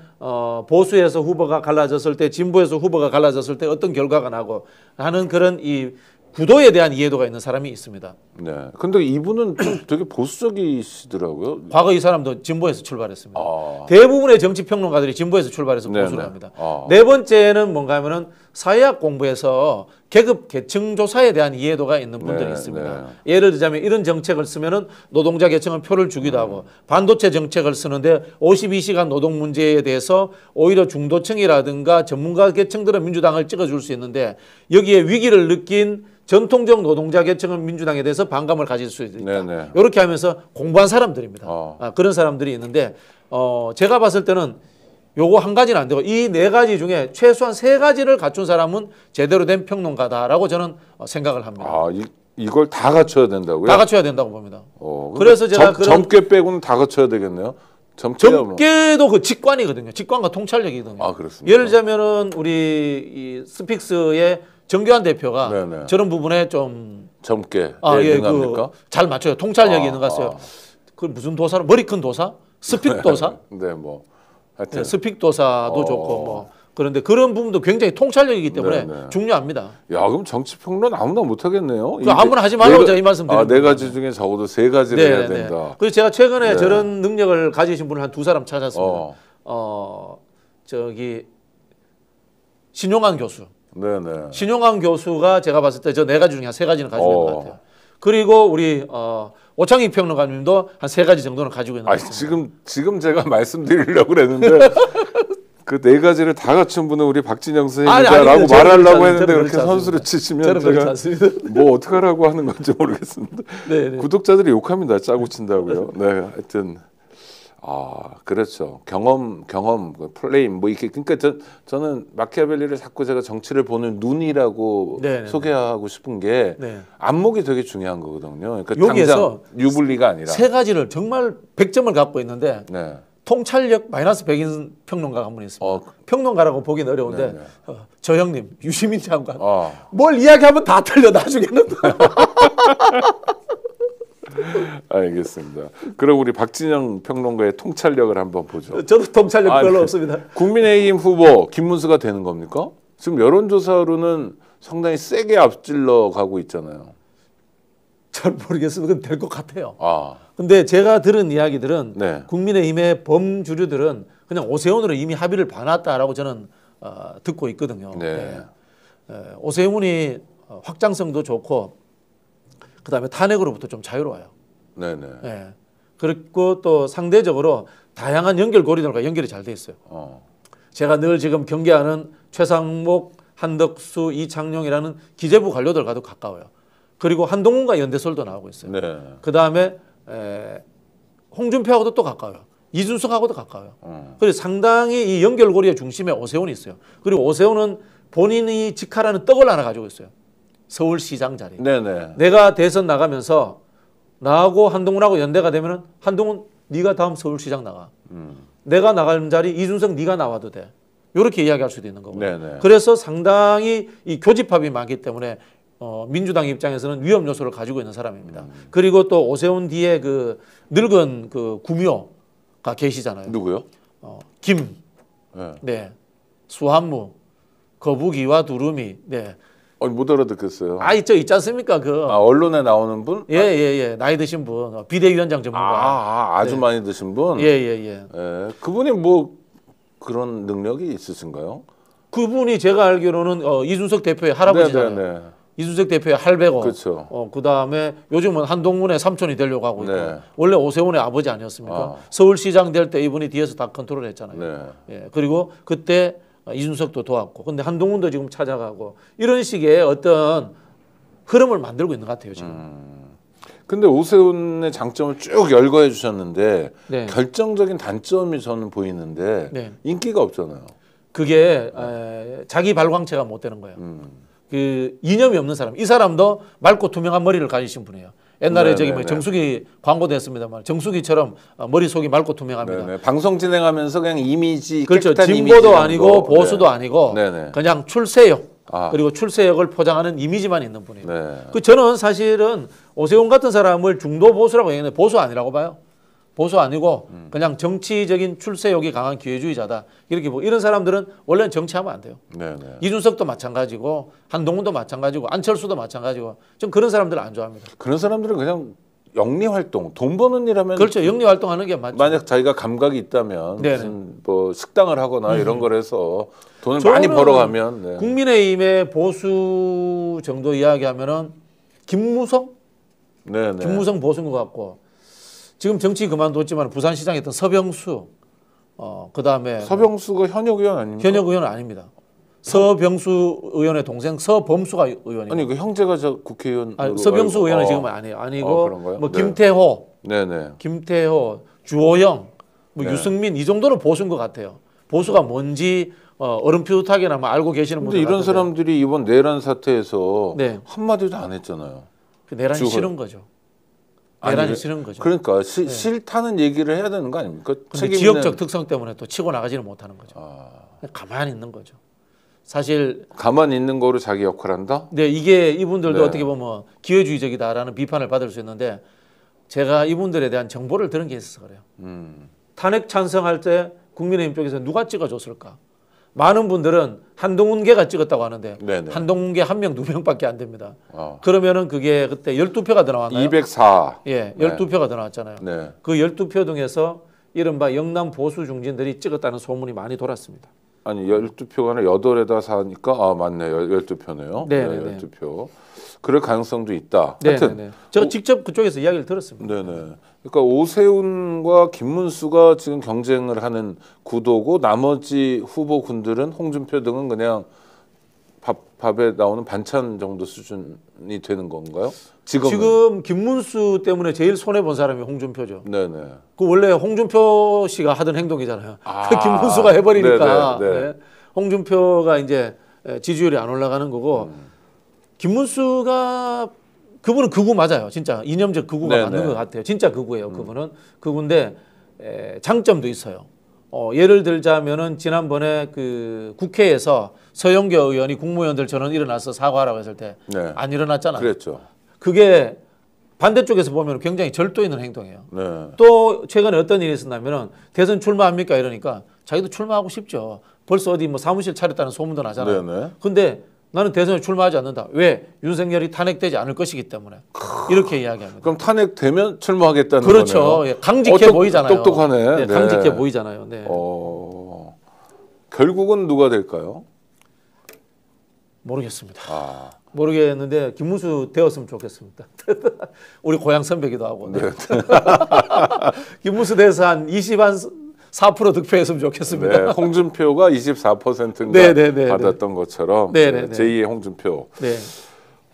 [SPEAKER 3] 보수에서 후보가 갈라졌을 때, 진보에서 후보가 갈라졌을 때 어떤 결과가 나고 하는 그런 이 구도에 대한 이해도가 있는 사람이 있습니다.
[SPEAKER 1] 네. 근데 이분은 좀 되게 보수적이시더라고요.
[SPEAKER 3] 과거 이 사람도 진보에서 출발했습니다. 대부분의 정치 평론가들이 진보에서 출발해서 보수를 합니다. 네 번째는 뭔가 하면은 사회학 공부에서 계급 계층 조사에 대한 이해도가 있는 분들이 있습니다. 예를 들자면 이런 정책을 쓰면은 노동자 계층은 표를 주기도 하고 반도체 정책을 쓰는데 52시간 노동 문제에 대해서 오히려 중도층이라든가 전문가 계층들은 민주당을 찍어줄 수 있는데 여기에 위기를 느낀 전통적 노동자 계층은 민주당에 대해서 반감을 가질 수 있다. 이렇게 하면서 공부한 사람들입니다. 그런 사람들이 있는데 제가 봤을 때는 요거 한 가지는 안 되고 이 네 가지 중에 최소한 세 가지를 갖춘 사람은 제대로 된 평론가다라고 저는 생각을 합니다.
[SPEAKER 1] 이걸 다 갖춰야 된다고요?
[SPEAKER 3] 다 갖춰야 된다고 봅니다. 그래서 제가
[SPEAKER 1] 젊게 빼고는 다 갖춰야 되겠네요.
[SPEAKER 3] 젊게도 그 직관이거든요. 직관과 통찰력이거든요.
[SPEAKER 1] 그렇습니다.
[SPEAKER 3] 예를 들자면은 우리 이 스픽스의 정교한 대표가 저런 부분에 좀
[SPEAKER 1] 젊게 능합니까?
[SPEAKER 3] 잘 맞춰요. 통찰력이 있는 것 같아요. 그 무슨 도사로 머리 큰 도사? 스픽 도사?
[SPEAKER 1] 네, 뭐 하여튼
[SPEAKER 3] 스픽 도사도 좋고 뭐 그런데 그런 부분도 굉장히 통찰력이기 때문에 중요합니다.
[SPEAKER 1] 야, 그럼 정치 평론 아무나 못 하겠네요.
[SPEAKER 3] 아무나 하지 말라고 제가 이 말씀 드립니다.
[SPEAKER 1] 네 가지 중에 적어도 세 가지를 해야 된다.
[SPEAKER 3] 그래서 제가 최근에 저런 능력을 가지신 분을 한 두 사람 찾았습니다. 저기 신용환 교수. 신용환 교수가 제가 봤을 때 저 네 가지 중에 한 세 가지는 가지고 있는 것 같아요. 그리고 우리 오창익 평론가님도 한 세 가지 정도는 가지고 있는 것 같습니다.
[SPEAKER 1] 지금 제가 말씀드리려고 그랬는데 그 네 가지를 다 갖춘 분은 우리 박진영 선생님이다라고 말하려고 했는데 그렇게 선수를 치시면 제가 뭐 어떻게 하라고 하는 건지 모르겠습니다. 구독자들이 욕합니다. 짜고 친다고요. 네, 하여튼 그렇죠. 경험, 플레임 뭐 이렇게 그러니까 저는 마키아벨리를 자꾸 제가 정치를 보는 눈이라고 소개하고 싶은 게 안목이 되게 중요한 거거든요. 그러니까
[SPEAKER 3] 여기에서
[SPEAKER 1] 당장 유불리가 아니라
[SPEAKER 3] 세 가지를 정말 100점을 갖고 있는데 통찰력 마이너스 100인 평론가가 한 분 있습니다. 평론가라고 보기는 어려운데 저 형님 유시민 장관 뭘 이야기하면 다 틀려 나중에는.
[SPEAKER 1] 알겠습니다. 그럼 우리 박진영 평론가의 통찰력을 한번 보죠.
[SPEAKER 3] 저도 통찰력 별로 없습니다.
[SPEAKER 1] 국민의힘 후보 김문수가 되는 겁니까? 지금 여론조사로는 상당히 세게 앞질러 가고 있잖아요.
[SPEAKER 3] 잘 모르겠습니다. 될 것 같아요.
[SPEAKER 1] 아.
[SPEAKER 3] 근데 제가 들은 이야기들은
[SPEAKER 1] 네.
[SPEAKER 3] 국민의힘의 범주류들은 그냥 오세훈으로 이미 합의를 봐놨다라고 저는 듣고 있거든요.
[SPEAKER 1] 네.
[SPEAKER 3] 오세훈이 확장성도 좋고 그다음에 탄핵으로부터 좀 자유로워요.
[SPEAKER 1] 네네.
[SPEAKER 3] 네. 그리고 또 상대적으로 다양한 연결고리들과 연결이 잘 돼 있어요. 제가 늘 지금 경계하는 최상목, 한덕수, 이창용이라는 기재부 관료들과도 가까워요. 그리고 한동훈과 연대설도 나오고 있어요.
[SPEAKER 1] 네.
[SPEAKER 3] 그다음에 홍준표하고도 또 가까워요. 이준석하고도 가까워요. 그래서 상당히 이 연결고리의 중심에 오세훈이 있어요. 그리고 오세훈은 본인이 직할하는 떡을 하나 가지고 있어요. 서울시장 자리.
[SPEAKER 1] 네네.
[SPEAKER 3] 내가 대선 나가면서 나하고 한동훈하고 연대가 되면은 한동훈 네가 다음 서울시장 나가. 내가 나갈 자리 이준석 네가 나와도 돼. 이렇게 이야기할 수도 있는 거고.
[SPEAKER 1] 네네.
[SPEAKER 3] 그래서 상당히 이 교집합이 많기 때문에 민주당 입장에서는 위험 요소를 가지고 있는 사람입니다. 그리고 또 오세훈 뒤에 그 늙은 그 구묘가 계시잖아요.
[SPEAKER 1] 누구요?
[SPEAKER 3] 김, 네, 수한무, 거북이와 두루미, 네.
[SPEAKER 1] 못 알아듣겠어요.
[SPEAKER 3] 저 있지 않습니까?
[SPEAKER 1] 언론에 나오는 분?
[SPEAKER 3] 예. 나이 드신 분, 비대위원장 전문가.
[SPEAKER 1] 아주 많이 드신 분?
[SPEAKER 3] 예.
[SPEAKER 1] 그분이 뭐 그런 능력이 있으신가요?
[SPEAKER 3] 그분이 제가 알기로는 이준석 대표의 할아버지잖아요.
[SPEAKER 1] 네네네.
[SPEAKER 3] 이준석 대표의 할배고,
[SPEAKER 1] 그렇죠.
[SPEAKER 3] 그다음에 요즘은 한동훈의 삼촌이 되려고 하고 있고,
[SPEAKER 1] 네.
[SPEAKER 3] 원래 오세훈의 아버지 아니었습니까? 서울시장 될 때 이분이 뒤에서 다 컨트롤했잖아요.
[SPEAKER 1] 네.
[SPEAKER 3] 예, 그리고 그때 이준석도 도왔고, 근데 한동훈도 지금 찾아가고 이런 식의 어떤 흐름을 만들고 있는 것 같아요 지금.
[SPEAKER 1] 근데 오세훈의 장점을 쭉 열거해 주셨는데
[SPEAKER 3] 네.
[SPEAKER 1] 결정적인 단점이 저는 보이는데
[SPEAKER 3] 네.
[SPEAKER 1] 인기가 없잖아요.
[SPEAKER 3] 그게 자기 발광체가 못 되는 거예요. 그 이념이 없는 사람. 이 사람도 맑고 투명한 머리를 가지신 분이에요. 옛날에 저기 뭐 정수기 광고도 했습니다만 정수기처럼 머릿속이 맑고 투명합니다.
[SPEAKER 1] 네네. 방송 진행하면서 그냥 이미지
[SPEAKER 3] 그렇죠.
[SPEAKER 1] 깨끗한
[SPEAKER 3] 진보도 아니고 보수도 아니고
[SPEAKER 1] 네네.
[SPEAKER 3] 그냥 출세역 그리고 출세역을 포장하는 이미지만 있는 분이에요.
[SPEAKER 1] 네.
[SPEAKER 3] 그 저는 사실은 오세훈 같은 사람을 중도 보수라고 얘기하는데 보수 아니라고 봐요. 보수 아니고 그냥 정치적인 출세욕이 강한 기회주의자다. 이렇게 보고 이런 사람들은 원래는 정치하면 안 돼요.
[SPEAKER 1] 네네.
[SPEAKER 3] 이준석도 마찬가지고 한동훈도 마찬가지고 안철수도 마찬가지고 좀 그런 사람들을 안 좋아합니다.
[SPEAKER 1] 그런 사람들은 그냥 영리 활동, 돈 버는 일 하면
[SPEAKER 3] 그렇죠. 영리 활동하는 게 맞죠.
[SPEAKER 1] 만약 자기가 감각이 있다면
[SPEAKER 3] 네네.
[SPEAKER 1] 무슨 뭐 식당을 하거나 이런 걸 해서 돈을 많이 벌어가면 네.
[SPEAKER 3] 국민의힘의 보수 정도 이야기하면은 김무성 보수인 것 같고 지금 정치 그만뒀지만 부산시장에 있던 서병수 그다음에
[SPEAKER 1] 서병수가 현역 의원 아닙니까?
[SPEAKER 3] 현역 의원은 아닙니다. 서병수 의원의 동생 서범수가 의원이에요.
[SPEAKER 1] 아니 그 형제가 저 국회의원
[SPEAKER 3] 서병수 의원은 지금 아니고
[SPEAKER 1] 그런가요?
[SPEAKER 3] 뭐
[SPEAKER 1] 네.
[SPEAKER 3] 김태호,
[SPEAKER 1] 네네.
[SPEAKER 3] 김태호, 주호영, 뭐
[SPEAKER 1] 네.
[SPEAKER 3] 유승민 이 정도는 보수인 것 같아요. 보수가 뭔지 어렴풋하게나마 알고 계시는 분들.
[SPEAKER 1] 근데 이런 사람들이 이번 내란 사태에서
[SPEAKER 3] 네.
[SPEAKER 1] 한마디도 안 했잖아요.
[SPEAKER 3] 그 내란이 싫은 거죠. 내란이 싫은 거죠.
[SPEAKER 1] 그러니까 싫다는 얘기를 해야 되는 거 아닙니까?
[SPEAKER 3] 근데 지역적 특성 때문에 또 치고 나가지는 못하는 거죠. 가만히 있는 거죠. 사실
[SPEAKER 1] 가만히 있는 거로 자기 역할을 한다?
[SPEAKER 3] 네, 이게 이분들도
[SPEAKER 1] 네.
[SPEAKER 3] 어떻게 보면 기회주의적이다라는 비판을 받을 수 있는데 제가 이분들에 대한 정보를 들은 게 있어서 그래요. 탄핵 찬성할 때 국민의힘 쪽에서 누가 찍어줬을까? 많은 분들은 한동훈계가 찍었다고 하는데
[SPEAKER 1] 네네.
[SPEAKER 3] 한동훈계 1명, 2명밖에 안 됩니다. 그러면은 그게 그때 12표가 더 나왔나요?
[SPEAKER 1] 204.
[SPEAKER 3] 예, 12표가 더 나왔잖아요.
[SPEAKER 1] 네.
[SPEAKER 3] 그 12표 중에서 이른바 영남 보수 중진들이 찍었다는 소문이 많이 돌았습니다.
[SPEAKER 1] 아니 12표가 아니라 8에다 사니까 맞네. 12표네요.
[SPEAKER 3] 네네네.
[SPEAKER 1] 12표. 그럴 가능성도 있다.
[SPEAKER 3] 네네네. 제가 직접 그쪽에서 이야기를 들었습니다.
[SPEAKER 1] 네네. 그러니까 오세훈과 김문수가 지금 경쟁을 하는 구도고 나머지 후보군들은 홍준표 등은 그냥 밥에 나오는 반찬 정도 수준이 되는 건가요?
[SPEAKER 3] 지금 김문수 때문에 제일 손해 본 사람이 홍준표죠.
[SPEAKER 1] 네네.
[SPEAKER 3] 그 원래 홍준표 씨가 하던 행동이잖아요. 김문수가 해버리니까 네. 홍준표가 이제 지지율이 안 올라가는 거고 김문수가 그분은 극우 맞아요. 진짜 이념적 극우가 맞는 것 같아요. 진짜 극우예요. 그분은 극우인데 장점도 있어요. 예를 들자면은 지난번에 그 국회에서 서영교 의원이 국무위원들 전원 일어나서 사과하라고 했을 때 안 일어났잖아요.
[SPEAKER 1] 그랬죠.
[SPEAKER 3] 그게 반대쪽에서 보면 굉장히 절도 있는 행동이에요.
[SPEAKER 1] 네.
[SPEAKER 3] 또 최근에 어떤 일이 있었냐면은 대선 출마합니까 이러니까 자기도 출마하고 싶죠. 벌써 어디 뭐 사무실 차렸다는 소문도 나잖아요.
[SPEAKER 1] 네네.
[SPEAKER 3] 근데 나는 대선에 출마하지 않는다. 왜? 윤석열이 탄핵되지 않을 것이기 때문에. 이렇게 이야기합니다.
[SPEAKER 1] 그럼 탄핵되면 출마하겠다는
[SPEAKER 3] 그렇죠.
[SPEAKER 1] 거네요.
[SPEAKER 3] 예, 강직해 보이잖아요.
[SPEAKER 1] 똑똑하네.
[SPEAKER 3] 네, 강직해 보이잖아요. 네.
[SPEAKER 1] 결국은 누가 될까요?
[SPEAKER 3] 모르겠습니다.
[SPEAKER 1] 아.
[SPEAKER 3] 모르겠는데 김문수 되었으면 좋겠습니다. 우리 고향 선배기도 하고. 네. 김문수 돼서 한 24% 득표했으면 좋겠습니다.
[SPEAKER 1] 네, 홍준표가 24%인가
[SPEAKER 3] 네네네.
[SPEAKER 1] 받았던 것처럼
[SPEAKER 3] 네네네.
[SPEAKER 1] 제2의 홍준표.
[SPEAKER 3] 네.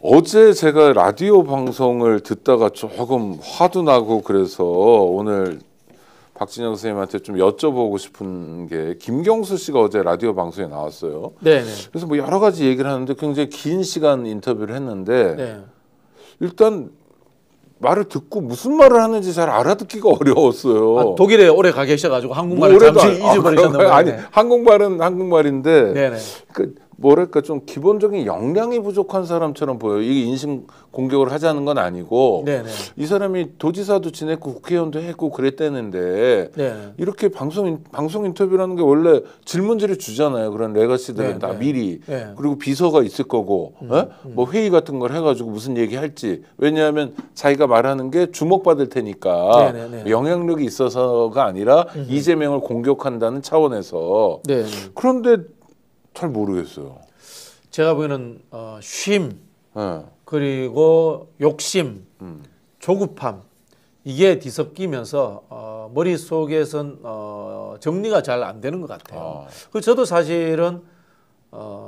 [SPEAKER 1] 어제 제가 라디오 방송을 듣다가 조금 화도 나고 그래서 오늘 박진영 선생님한테 좀 여쭤보고 싶은 게 김경수 씨가 어제 라디오 방송에 나왔어요.
[SPEAKER 3] 네네.
[SPEAKER 1] 그래서 뭐 여러 가지 얘기를 하는데 굉장히 긴 시간 인터뷰를 했는데
[SPEAKER 3] 네.
[SPEAKER 1] 일단 말을 듣고 무슨 말을 하는지 잘 알아듣기가 어려웠어요.
[SPEAKER 3] 아, 독일에 오래 가 계셔가지고 한국말을 잠시 잊어버리셨나 봐요.
[SPEAKER 1] 아니 한국말은 한국말인데
[SPEAKER 3] 네네.
[SPEAKER 1] 그 뭐랄까 좀 기본적인 역량이 부족한 사람처럼 보여요. 이게 인신 공격을 하자는 건 아니고
[SPEAKER 3] 네네.
[SPEAKER 1] 이 사람이 도지사도 지냈고 국회의원도 했고 그랬다는데
[SPEAKER 3] 네네.
[SPEAKER 1] 이렇게 방송 인터뷰라는 게 원래 질문지를 주잖아요. 그런 레거시들은
[SPEAKER 3] 네,
[SPEAKER 1] 다
[SPEAKER 3] 네.
[SPEAKER 1] 미리
[SPEAKER 3] 네.
[SPEAKER 1] 그리고 비서가 있을 거고 뭐 회의 같은 걸 해가지고 무슨 얘기할지 왜냐하면 자기가 말하는 게 주목받을 테니까
[SPEAKER 3] 네, 네, 네.
[SPEAKER 1] 영향력이 있어서가 아니라 이재명을 공격한다는 차원에서
[SPEAKER 3] 네.
[SPEAKER 1] 그런데 잘 모르겠어요.
[SPEAKER 3] 제가 보기에는 쉼
[SPEAKER 1] 네.
[SPEAKER 3] 그리고 욕심, 조급함 이게 뒤섞이면서 머릿속에선 정리가 잘 안 되는 것 같아요. 그 저도 사실은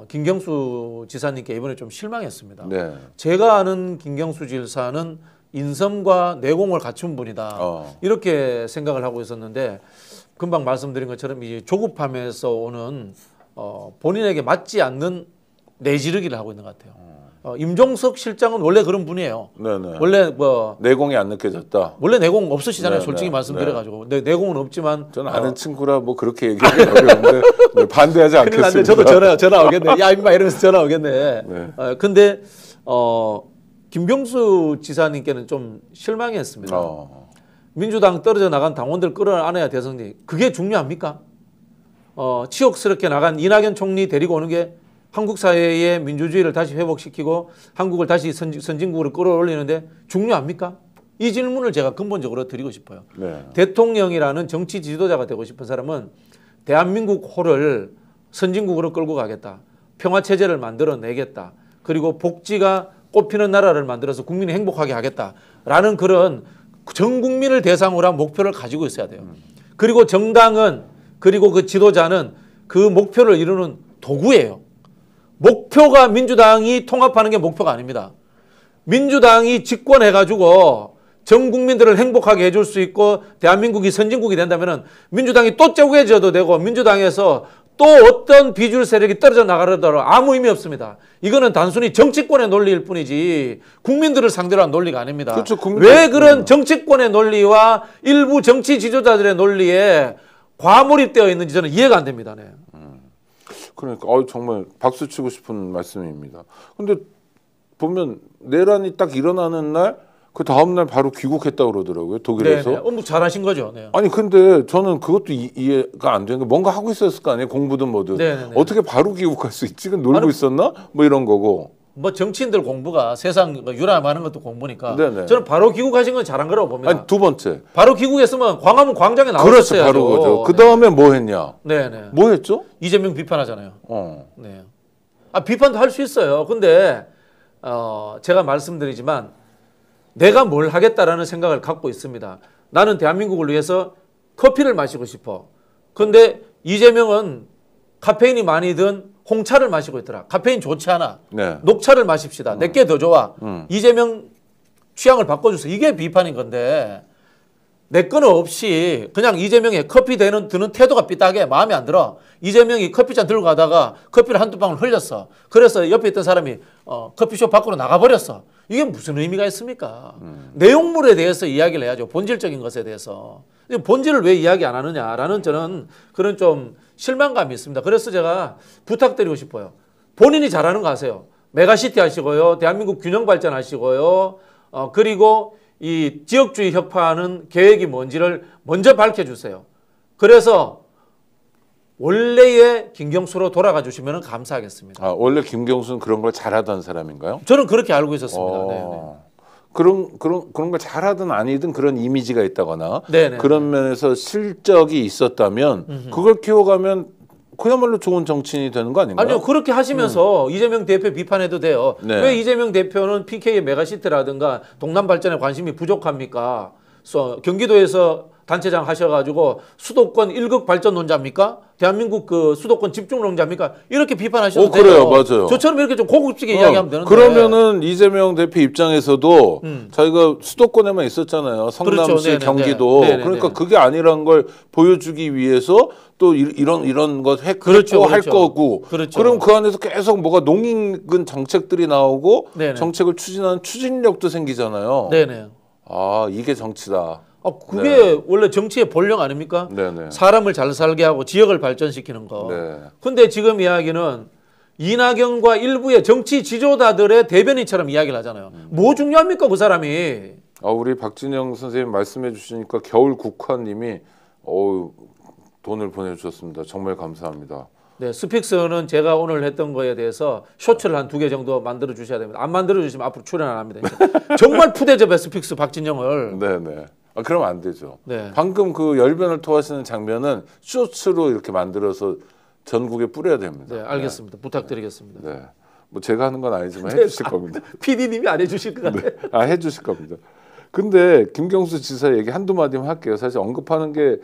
[SPEAKER 3] 김경수 지사님께 이번에 좀 실망했습니다.
[SPEAKER 1] 네.
[SPEAKER 3] 제가 아는 김경수 지사는 인성과 내공을 갖춘 분이다. 이렇게 생각을 하고 있었는데 금방 말씀드린 것처럼 이 조급함에서 오는 본인에게 맞지 않는 내지르기를 하고 있는 것 같아요. 임종석 실장은 원래 그런 분이에요.
[SPEAKER 1] 네네.
[SPEAKER 3] 원래 뭐
[SPEAKER 1] 내공이 안 느껴졌다.
[SPEAKER 3] 원래 내공 없으시잖아요.
[SPEAKER 1] 네,
[SPEAKER 3] 솔직히
[SPEAKER 1] 네,
[SPEAKER 3] 말씀드려가지고 내공은 없지만
[SPEAKER 1] 저는 아는 친구라 뭐 그렇게 얘기하기 어려운데 네, 반대하지
[SPEAKER 3] 큰일 났네.
[SPEAKER 1] 않겠습니다.
[SPEAKER 3] 저도 전화 오겠네. 야 임마 이러면서 전화 오겠네.
[SPEAKER 1] 네.
[SPEAKER 3] 근데 김경수 지사님께는 좀 실망했습니다. 민주당 떨어져 나간 당원들 끌어안아야 대선이 그게 중요합니까? 치욕스럽게 나간 이낙연 총리 데리고 오는 게 한국 사회의 민주주의를 다시 회복시키고 한국을 다시 선진국으로 끌어올리는데 중요합니까? 이 질문을 제가 근본적으로 드리고 싶어요.
[SPEAKER 1] 네.
[SPEAKER 3] 대통령이라는 정치 지도자가 되고 싶은 사람은 대한민국 호를 선진국으로 끌고 가겠다. 평화체제를 만들어내겠다. 그리고 복지가 꽃피는 나라를 만들어서 국민이 행복하게 하겠다라는 그런 전 국민을 대상으로 한 목표를 가지고 있어야 돼요. 그리고 정당은 그리고 그 지도자는 그 목표를 이루는 도구예요. 목표가 민주당이 통합하는 게 목표가 아닙니다. 민주당이 집권해가지고 전 국민들을 행복하게 해줄 수 있고 대한민국이 선진국이 된다면 민주당이 또 쪼개져도 되고 민주당에서 또 어떤 비주류 세력이 떨어져 나가더라도 아무 의미 없습니다. 이거는 단순히 정치권의 논리일 뿐이지 국민들을 상대로 한 논리가 아닙니다.
[SPEAKER 1] 그렇죠,
[SPEAKER 3] 왜 그런 정치권의 논리와 일부 정치 지도자들의 논리에 과몰입되어 있는지 저는 이해가 안 됩니다. 네.
[SPEAKER 1] 그러니까 정말 박수 치고 싶은 말씀입니다. 근데 보면 내란이 딱 일어나는 날 그 다음 날 바로 귀국했다고 그러더라고요. 독일에서.
[SPEAKER 3] 네, 네. 잘하신 거죠. 네.
[SPEAKER 1] 아니 근데 저는 그것도 이해가 안 되는 게 뭔가 하고 있었을 거 아니에요. 공부든 뭐든.
[SPEAKER 3] 네, 네, 네.
[SPEAKER 1] 어떻게 바로 귀국할 수 있지? 놀고 있었나? 뭐 이런 거고.
[SPEAKER 3] 뭐 정치인들 공부가 세상 유람하는 것도 공부니까
[SPEAKER 1] 네네.
[SPEAKER 3] 저는 바로 귀국하신 건 잘한 거라고 봅니다.
[SPEAKER 1] 아니 두 번째.
[SPEAKER 3] 바로 귀국했으면 광화문 광장에
[SPEAKER 1] 그렇죠.
[SPEAKER 3] 나왔어야죠.
[SPEAKER 1] 바로 그죠. 그 다음에 뭐 했냐?
[SPEAKER 3] 네네.
[SPEAKER 1] 뭐 했죠?
[SPEAKER 3] 이재명 비판하잖아요. 네. 비판도 할 수 있어요. 근데 제가 말씀드리지만 내가 뭘 하겠다라는 생각을 갖고 있습니다. 나는 대한민국을 위해서 커피를 마시고 싶어. 근데 이재명은 카페인이 많이 든 홍차를 마시고 있더라. 카페인 좋지 않아.
[SPEAKER 1] 네.
[SPEAKER 3] 녹차를 마십시다. 내게 더 좋아. 이재명 취향을 바꿔주세요. 이게 비판인 건데 내 거는 없이 그냥 이재명의 커피 드는 태도가 삐딱해. 마음에 안 들어. 이재명이 커피잔 들고 가다가 커피를 한두 방울 흘렸어. 그래서 옆에 있던 사람이 커피숍 밖으로 나가버렸어. 이게 무슨 의미가 있습니까? 내용물에 대해서 이야기를 해야죠. 본질적인 것에 대해서. 본질을 왜 이야기 안 하느냐라는 저는 그런 좀 실망감이 있습니다. 그래서 제가 부탁드리고 싶어요. 본인이 잘하는 거 하세요. 메가시티 하시고요. 대한민국 균형 발전하시고요. 그리고 이 지역주의 혁파하는 계획이 뭔지를 먼저 밝혀주세요. 그래서 원래의 김경수로 돌아가 주시면 감사하겠습니다.
[SPEAKER 1] 아, 원래 김경수는 그런 걸 잘하던 사람인가요?
[SPEAKER 3] 저는 그렇게 알고 있었습니다. 네네.
[SPEAKER 1] 그런 걸 잘하든 아니든 그런 이미지가 있다거나
[SPEAKER 3] 네네.
[SPEAKER 1] 그런 면에서 실적이 있었다면 그걸 키워가면 그야말로 좋은 정치인이 되는 거 아닌가요?
[SPEAKER 3] 아니요, 그렇게 하시면서 이재명 대표 비판해도 돼요.
[SPEAKER 1] 네.
[SPEAKER 3] 왜 이재명 대표는 PK의 메가시티라든가 동남 발전에 관심이 부족합니까? 경기도에서 단체장 하셔가지고 수도권 1극 발전론자입니까? 대한민국 그 수도권 집중론자입니까? 이렇게 비판하셔도 돼요.
[SPEAKER 1] 그래요, 맞아요.
[SPEAKER 3] 저처럼 이렇게 좀 고급지게 이야기하면 되는데.
[SPEAKER 1] 그러면은 이재명 대표 입장에서도 자기가 수도권에만 있었잖아요. 성남시,
[SPEAKER 3] 그렇죠. 네네,
[SPEAKER 1] 경기도.
[SPEAKER 3] 네네.
[SPEAKER 1] 그러니까 그게 아니란 걸 보여주기 위해서 또 이런 것 했고
[SPEAKER 3] 그렇죠,
[SPEAKER 1] 할
[SPEAKER 3] 그렇죠.
[SPEAKER 1] 거고.
[SPEAKER 3] 그렇죠.
[SPEAKER 1] 그럼 그 안에서 계속 뭐가 농익은 정책들이 나오고
[SPEAKER 3] 네네.
[SPEAKER 1] 정책을 추진하는 추진력도 생기잖아요.
[SPEAKER 3] 네네.
[SPEAKER 1] 아, 이게 정치다.
[SPEAKER 3] 그게 원래 정치의 본령 아닙니까?
[SPEAKER 1] 네네.
[SPEAKER 3] 사람을 잘 살게 하고 지역을 발전시키는 거.
[SPEAKER 1] 네.
[SPEAKER 3] 근데 지금 이야기는 이낙연과 일부의 정치 지도자들의 대변인처럼 이야기를 하잖아요. 뭐 중요합니까, 그 사람이?
[SPEAKER 1] 우리 박진영 선생님 말씀해 주시니까 겨울 국화님이 돈을 보내주셨습니다. 정말 감사합니다.
[SPEAKER 3] 네, 스픽스는 제가 오늘 했던 거에 대해서 쇼츠를 한 2개 정도 만들어 주셔야 됩니다. 안 만들어 주시면 앞으로 출연 안 합니다. 정말 푸대접해 스픽스 박진영을.
[SPEAKER 1] 네네. 그러면 안 되죠.
[SPEAKER 3] 네.
[SPEAKER 1] 방금 그 열변을 토하시는 장면은 쇼츠로 이렇게 만들어서 전국에 뿌려야 됩니다.
[SPEAKER 3] 네, 알겠습니다. 부탁드리겠습니다.
[SPEAKER 1] 네. 뭐 제가 하는 건 아니지만 해주실 겁니다.
[SPEAKER 3] PD님이 안 해주실 것 같아요.
[SPEAKER 1] 네. 해주실 겁니다. 근데 김경수 지사 얘기 한두 마디만 할게요. 사실 언급하는 게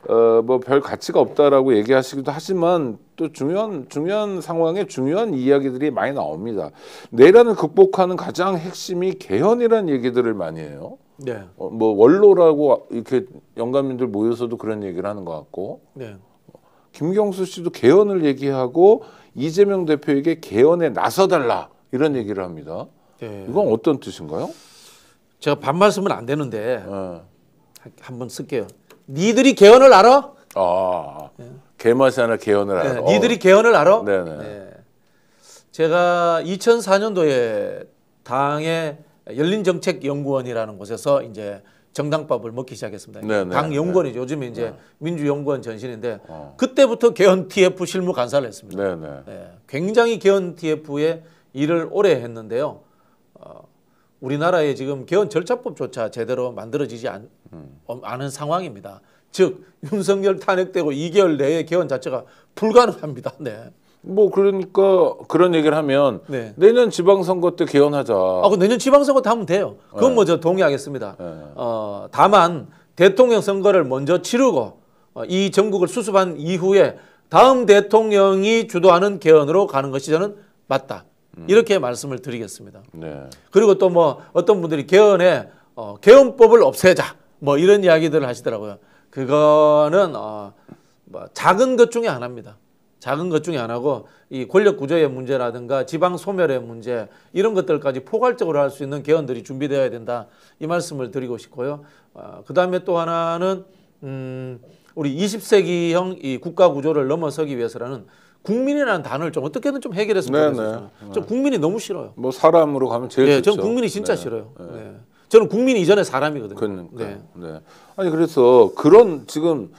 [SPEAKER 1] 뭐 별 가치가 없다라고 얘기하시기도 하지만 또 중요한 상황에 중요한 이야기들이 많이 나옵니다. 내란을 극복하는 가장 핵심이 개헌이라는 얘기들을 많이 해요.
[SPEAKER 3] 네.
[SPEAKER 1] 뭐 원로라고 이렇게 영감님들 모여서도 그런 얘기를 하는 것 같고.
[SPEAKER 3] 네.
[SPEAKER 1] 김경수 씨도 개헌을 얘기하고 이재명 대표에게 개헌에 나서달라 이런 얘기를 합니다.
[SPEAKER 3] 네.
[SPEAKER 1] 이건 어떤 뜻인가요?
[SPEAKER 3] 제가 반말쓰면 안 되는데 한번 쓸게요. 니들이 개헌을 알아?
[SPEAKER 1] 개맛이 아니라 개헌을 알아.
[SPEAKER 3] 네, 니들이 개헌을 알아?
[SPEAKER 1] 네네.
[SPEAKER 3] 네. 제가 2004년도에 당의 열린정책연구원이라는 곳에서 이제 정당밥을 먹기 시작했습니다.
[SPEAKER 1] 네네.
[SPEAKER 3] 당 연구원이죠. 요즘에 이제 민주연구원 전신인데 그때부터 개헌 TF 실무 간사를 했습니다.
[SPEAKER 1] 네네.
[SPEAKER 3] 네, 굉장히 개헌 TF의 일을 오래 했는데요. 우리나라에 지금 개헌 절차법조차 제대로 만들어지지 않은 상황입니다. 즉 윤석열 탄핵되고 2개월 내에 개헌 자체가 불가능합니다. 네.
[SPEAKER 1] 뭐 그러니까 그런 얘기를 하면
[SPEAKER 3] 네.
[SPEAKER 1] 내년 지방선거 때 개헌하자.
[SPEAKER 3] 그 내년 지방선거 때 하면 돼요. 그건 뭐 저 동의하겠습니다. 다만 대통령 선거를 먼저 치르고 이 전국을 수습한 이후에 다음 대통령이 주도하는 개헌으로 가는 것이 저는 맞다. 이렇게 말씀을 드리겠습니다.
[SPEAKER 1] 네.
[SPEAKER 3] 그리고 또 뭐 어떤 분들이 개헌에 개헌법을 없애자 뭐 이런 이야기들을 하시더라고요. 그거는 뭐 작은 것 중에 하나입니다. 작은 것 중에 하나고 이 권력 구조의 문제라든가 지방 소멸의 문제 이런 것들까지 포괄적으로 할 수 있는 개헌들이 준비되어야 된다. 이 말씀을 드리고 싶고요. 그다음에 또 하나는 우리 20세기형 이 국가 구조를 넘어서기 위해서라는 국민이라는 단어를 좀 어떻게든 좀 해결했으면 좋겠어요. 좀 국민이 너무 싫어요.
[SPEAKER 1] 뭐 사람으로 가면 제일 좋죠.
[SPEAKER 3] 저는 국민이 진짜 싫어요. 네. 저는 국민 이전의 사람이거든요.
[SPEAKER 1] 그러니까. 네. 아니 그래서 그런 지금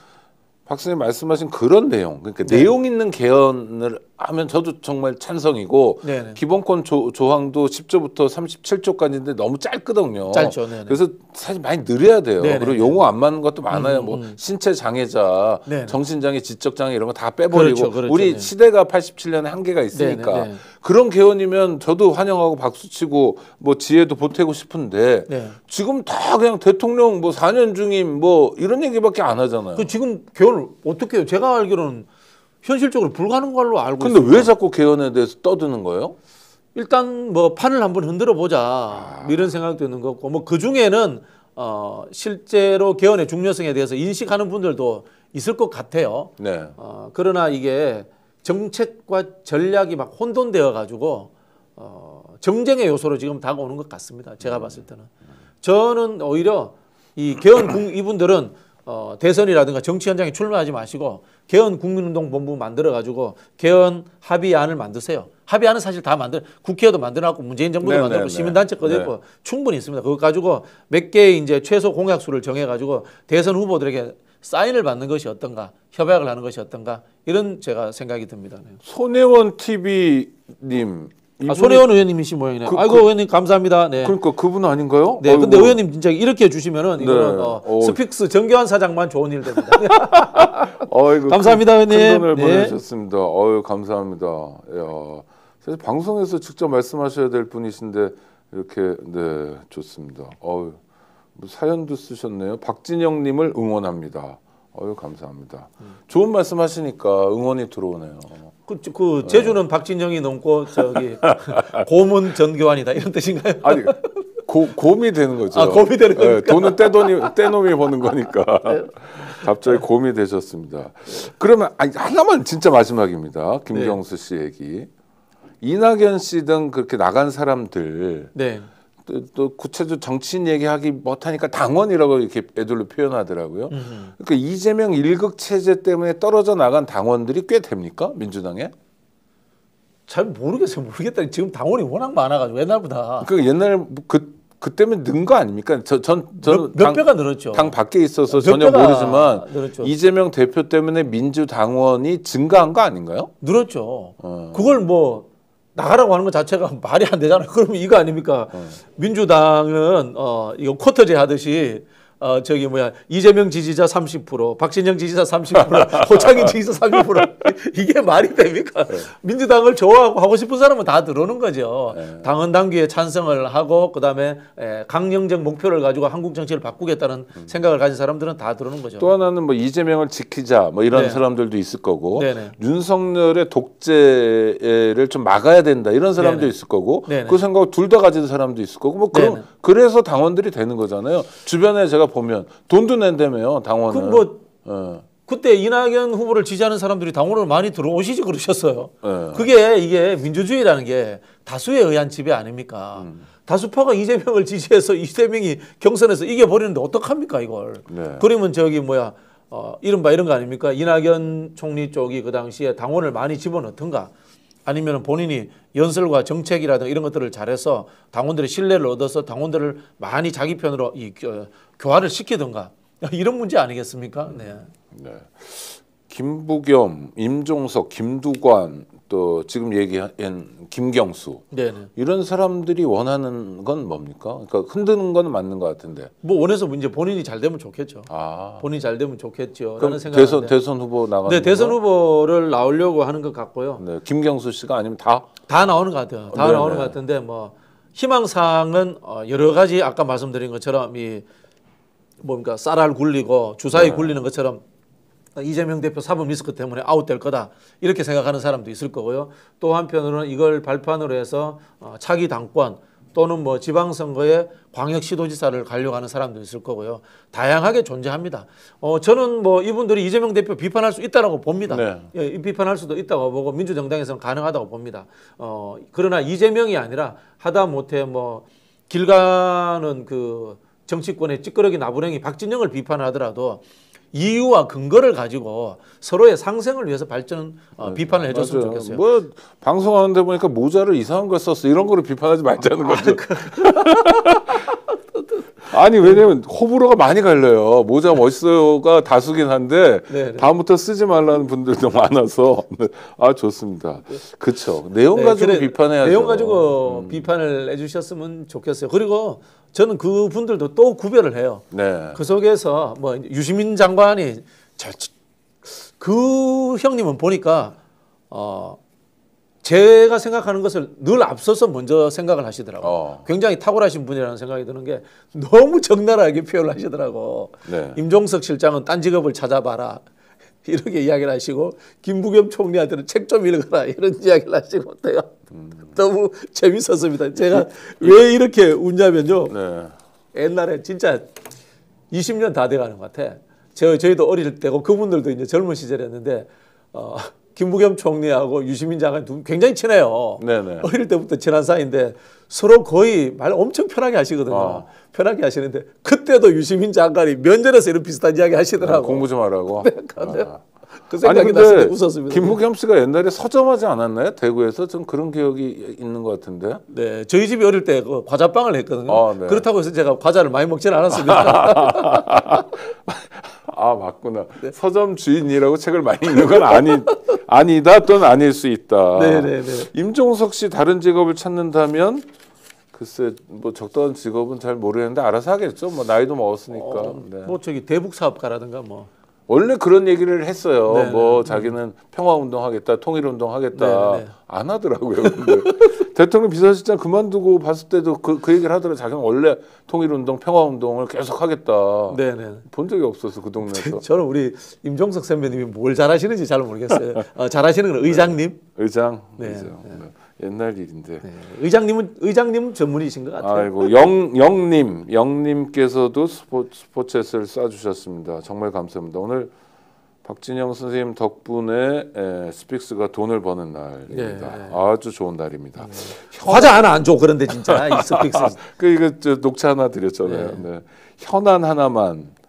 [SPEAKER 1] 박 선생님 말씀하신 그런 내용, 그러니까 내용 있는 개헌을 하면 저도 정말 찬성이고
[SPEAKER 3] 네네.
[SPEAKER 1] 기본권 조항도 10조부터 37조까지인데 너무 짧거든요.
[SPEAKER 3] 짧죠. 네네.
[SPEAKER 1] 그래서 사실 많이 늘려야 돼요.
[SPEAKER 3] 네네.
[SPEAKER 1] 그리고 용어 안 맞는 것도 많아요. 뭐 신체 장애자,
[SPEAKER 3] 네네.
[SPEAKER 1] 정신장애, 지적장애 이런 거 다 빼버리고
[SPEAKER 3] 그렇죠.
[SPEAKER 1] 우리
[SPEAKER 3] 네.
[SPEAKER 1] 시대가 87년에 한계가 있으니까
[SPEAKER 3] 네네.
[SPEAKER 1] 그런 개헌이면 저도 환영하고 박수치고 뭐 지혜도 보태고 싶은데
[SPEAKER 3] 네.
[SPEAKER 1] 지금 다 그냥 대통령 뭐 4년 중임 뭐 이런 얘기밖에 안 하잖아요.
[SPEAKER 3] 그 지금 개헌을 어떻게 해요? 제가 알기로는 현실적으로 불가능한 걸로 알고
[SPEAKER 1] 근데
[SPEAKER 3] 있습니다.
[SPEAKER 1] 왜 자꾸 개헌에 대해서 떠드는 거예요?
[SPEAKER 3] 일단 뭐 판을 한번 흔들어 보자 이런 생각도 있는 거고 뭐 그 중에는 실제로 개헌의 중요성에 대해서 인식하는 분들도 있을 것 같아요.
[SPEAKER 1] 네.
[SPEAKER 3] 그러나 이게 정책과 전략이 막 혼돈되어 가지고 정쟁의 요소로 지금 다가오는 것 같습니다. 제가 봤을 때는. 저는 오히려 이 개헌 이분들은 대선이라든가 정치 현장에 출마하지 마시고 개헌 국민운동본부 만들어가지고 개헌 합의안을 만드세요. 합의안은 사실 다 국회에도 만들어놨고 문재인 정부도
[SPEAKER 1] 네,
[SPEAKER 3] 만들고
[SPEAKER 1] 네,
[SPEAKER 3] 시민단체 거도
[SPEAKER 1] 네.
[SPEAKER 3] 있고 충분히 있습니다. 그거 가지고 몇 개의 이제 최소 공약수를 정해가지고 대선 후보들에게 사인을 받는 것이 어떤가, 협약을 하는 것이 어떤가 이런 제가 생각이 듭니다. 네.
[SPEAKER 1] 손혜원 TV님.
[SPEAKER 3] 손혜원 의원님이신 모양이네요. 아이고 의원님 감사합니다. 네.
[SPEAKER 1] 그러니까 그분 아닌가요?
[SPEAKER 3] 네, 근데 의원님 진짜 이렇게 해주시면은 이거는
[SPEAKER 1] 네.
[SPEAKER 3] 스픽스 정교한 사장만 좋은 일 됩니다.
[SPEAKER 1] 큰
[SPEAKER 3] 감사합니다, 의원님.
[SPEAKER 1] 돈을
[SPEAKER 3] 네.
[SPEAKER 1] 보내주셨습니다. 감사합니다. 야, 사실 방송에서 직접 말씀하셔야 될 분이신데 이렇게 네 좋습니다. 뭐 사연도 쓰셨네요. 박진영님을 응원합니다. 감사합니다. 좋은 말씀하시니까 응원이 들어오네요.
[SPEAKER 3] 그 제주는 박진영이 넘고 저기 고문 전교환이다 이런 뜻인가요?
[SPEAKER 1] 아니 곰이 되는 거죠.
[SPEAKER 3] 아, 곰이 되는 거니까.
[SPEAKER 1] 돈은 떼놈이 버는 거니까. 갑자기 곰이 되셨습니다. 그러면 하나만 진짜 마지막입니다. 김경수 씨 얘기. 이낙연 씨 등 그렇게 나간 사람들
[SPEAKER 3] 네.
[SPEAKER 1] 또 구체적 정치인 얘기하기 못하니까 당원이라고 이렇게 애들로 표현하더라고요. 그러니까 이재명 1극 체제 때문에 떨어져 나간 당원들이 꽤 됩니까? 민주당에?
[SPEAKER 3] 잘 모르겠다. 지금 당원이 워낙 많아가지고 옛날보다.
[SPEAKER 1] 그 옛날 그 때문에 는 거 아닙니까? 저는
[SPEAKER 3] 몇 배가 늘었죠.
[SPEAKER 1] 당 밖에 있어서 전혀 모르지만
[SPEAKER 3] 늘었죠.
[SPEAKER 1] 이재명 대표 때문에 민주당원이 증가한 거 아닌가요?
[SPEAKER 3] 늘었죠. 그걸 뭐 나가라고 하는 것 자체가 말이 안 되잖아요. 그러면 이거 아닙니까? 민주당은 이거 쿼터제 하듯이 이재명 지지자 30%, 박진영 지지자 30%, 호창인 지지자 30% 이게 말이 됩니까? 민주당을 좋아하고 하고 싶은 사람은 다 들어오는 거죠. 당헌 당규에 찬성을 하고 그다음에 강령적 목표를 가지고 한국 정치를 바꾸겠다는 생각을 가진 사람들은 다 들어오는 거죠.
[SPEAKER 1] 또 하나는 뭐 이재명을 지키자 뭐 이런
[SPEAKER 3] 네.
[SPEAKER 1] 사람들도 있을 거고
[SPEAKER 3] 네네.
[SPEAKER 1] 윤석열의 독재를 좀 막아야 된다 이런 사람도
[SPEAKER 3] 네네.
[SPEAKER 1] 있을 거고
[SPEAKER 3] 네네.
[SPEAKER 1] 그 생각을 둘 다 가진 사람도 있을 거고 뭐
[SPEAKER 3] 네네.
[SPEAKER 1] 그래서 당원들이 되는 거잖아요. 주변에 제가 보면 돈도 낸다며요 당원은.
[SPEAKER 3] 그때 이낙연 후보를 지지하는 사람들이 당원으로 많이 들어오시지 그러셨어요.
[SPEAKER 1] 네.
[SPEAKER 3] 이게 민주주의라는 게 다수에 의한 지배 아닙니까? 다수파가 이재명을 지지해서 이재명이 경선에서 이겨버리는데 어떡합니까 이걸.
[SPEAKER 1] 네.
[SPEAKER 3] 그러면 이른바 이런 거 아닙니까? 이낙연 총리 쪽이 그 당시에 당원을 많이 집어넣던가 아니면 본인이 연설과 정책이라든가 이런 것들을 잘해서 당원들의 신뢰를 얻어서 당원들을 많이 자기 편으로 교화를 시키던가 이런 문제 아니겠습니까? 네.
[SPEAKER 1] 네. 김부겸, 임종석, 김두관 또 지금 얘기한 김경수
[SPEAKER 3] 네네.
[SPEAKER 1] 이런 사람들이 원하는 건 뭡니까? 그러니까 흔드는 건 맞는 것 같은데.
[SPEAKER 3] 뭐 원해서 이제 본인이 잘 되면 좋겠죠. 본인이 잘 되면 좋겠죠.라는 생각인데.
[SPEAKER 1] 대선 후보 나가는
[SPEAKER 3] 네, 대선
[SPEAKER 1] 건가?
[SPEAKER 3] 후보를 나오려고 하는 것 같고요.
[SPEAKER 1] 네, 김경수 씨가 아니면 다
[SPEAKER 3] 나오는 것 같아요. 다
[SPEAKER 1] 네네.
[SPEAKER 3] 나오는 것 같은데 뭐 희망사항은 여러 가지 아까 말씀드린 것처럼 쌀알 굴리고 주사위 굴리는 것처럼 이재명 대표 사법 리스크 때문에 아웃될 거다 이렇게 생각하는 사람도 있을 거고요. 또 한편으로는 이걸 발판으로 해서 차기 당권 또는 뭐 지방선거에 광역시도지사를 가려고 하는 사람도 있을 거고요. 다양하게 존재합니다. 저는 뭐 이분들이 이재명 대표 비판할 수 있다고 봅니다.
[SPEAKER 1] 네.
[SPEAKER 3] 예, 비판할 수도 있다고 보고 민주정당에서는 가능하다고 봅니다. 그러나 이재명이 아니라 하다못해 뭐 길 가는 그 정치권의 찌끄러기 나부랭이 박진영을 비판하더라도 이유와 근거를 가지고 서로의 상생을 위해서 비판을 해줬으면
[SPEAKER 1] 맞아요.
[SPEAKER 3] 좋겠어요.
[SPEAKER 1] 뭐 방송하는데 보니까 모자를 이상한 걸 썼어 이런 거를 비판하지 말자는 거죠. 아니 왜냐면 호불호가 많이 갈려요. 모자 멋있어요가 다수긴 한데
[SPEAKER 3] 네네.
[SPEAKER 1] 다음부터 쓰지 말라는 분들도 많아서 좋습니다. 그렇죠. 내용
[SPEAKER 3] 네,
[SPEAKER 1] 가지고
[SPEAKER 3] 그래,
[SPEAKER 1] 비판해야죠.
[SPEAKER 3] 내용 가지고 비판을 해주셨으면 좋겠어요. 그리고 저는 그 분들도 또 구별을 해요.
[SPEAKER 1] 네.
[SPEAKER 3] 그 속에서 뭐 유시민 장관이 그 형님은 보니까 제가 생각하는 것을 늘 앞서서 먼저 생각을 하시더라고요. 굉장히 탁월하신 분이라는 생각이 드는 게 너무 적나라하게 표현을 하시더라고.
[SPEAKER 1] 네.
[SPEAKER 3] 임종석 실장은 딴 직업을 찾아봐라. 이렇게 이야기를 하시고 김부겸 총리한테는 책 좀 읽어라 이런 이야기를 하시고 내가 너무 재밌었습니다. 제가 왜 이렇게 웃냐면요.
[SPEAKER 1] 네.
[SPEAKER 3] 옛날에 진짜 20년 다 돼가는 것 같아. 저희도 어릴 때고 그분들도 이제 젊은 시절이었는데 김부겸 총리하고 유시민 장관이 두 분 굉장히 친해요.
[SPEAKER 1] 네네.
[SPEAKER 3] 어릴 때부터 친한 사이인데 서로 거의 말 엄청 편하게 하시거든요. 편하게 하시는데 그때도 유시민 장관이 면전에서 이런 비슷한 이야기 하시더라고.
[SPEAKER 1] 공부 좀 하라고.
[SPEAKER 3] 네, 그 생각이 났을 때 웃었습니다.
[SPEAKER 1] 김부겸 씨가 옛날에 서점하지 않았나요? 대구에서 좀 그런 기억이 있는 것 같은데.
[SPEAKER 3] 네, 저희 집이 어릴 때 그 과자빵을 했거든요.
[SPEAKER 1] 네.
[SPEAKER 3] 그렇다고 해서 제가 과자를 많이 먹지는 않았습니다.
[SPEAKER 1] 아 맞구나. 네. 서점 주인이라고 책을 많이 읽는 건 아니다 또는 아닐 수 있다.
[SPEAKER 3] 네네네.
[SPEAKER 1] 임종석 씨 다른 직업을 찾는다면 글쎄 뭐 적당한 직업은 잘 모르겠는데 알아서 하겠죠. 뭐 나이도 먹었으니까. 네.
[SPEAKER 3] 뭐 저기 대북 사업가라든가 뭐.
[SPEAKER 1] 원래 그런 얘기를 했어요.
[SPEAKER 3] 네네.
[SPEAKER 1] 뭐 자기는 평화운동 하겠다, 통일운동 하겠다.
[SPEAKER 3] 네네.
[SPEAKER 1] 안 하더라고요. 근데 대통령 비서실장 그만두고 봤을 때도 그 얘기를 하더라고요. 자기는 원래 통일운동, 평화운동을 계속 하겠다.
[SPEAKER 3] 네네.
[SPEAKER 1] 본 적이 없어서 그 동네에서.
[SPEAKER 3] 저는 우리 임종석 선배님이 뭘 잘하시는지 잘 모르겠어요. 잘하시는 건 의장님.
[SPEAKER 1] 의장.
[SPEAKER 3] 네.
[SPEAKER 1] 의장. 네. 옛날 일인데.
[SPEAKER 3] 네. 의장님은 전문이신 것 같아요.
[SPEAKER 1] 아이고 영님께서도 스포츠에스를 쏴주셨습니다. 정말 감사합니다. 오늘 박진영 선생님 덕분에 스픽스가 돈을 버는 날입니다.
[SPEAKER 3] 네.
[SPEAKER 1] 아주 좋은 날입니다.
[SPEAKER 3] 과자 하나 안 줘 그런데 진짜 이 스픽스.
[SPEAKER 1] 이거 녹차 하나 드렸잖아요. 네. 현안 하나만.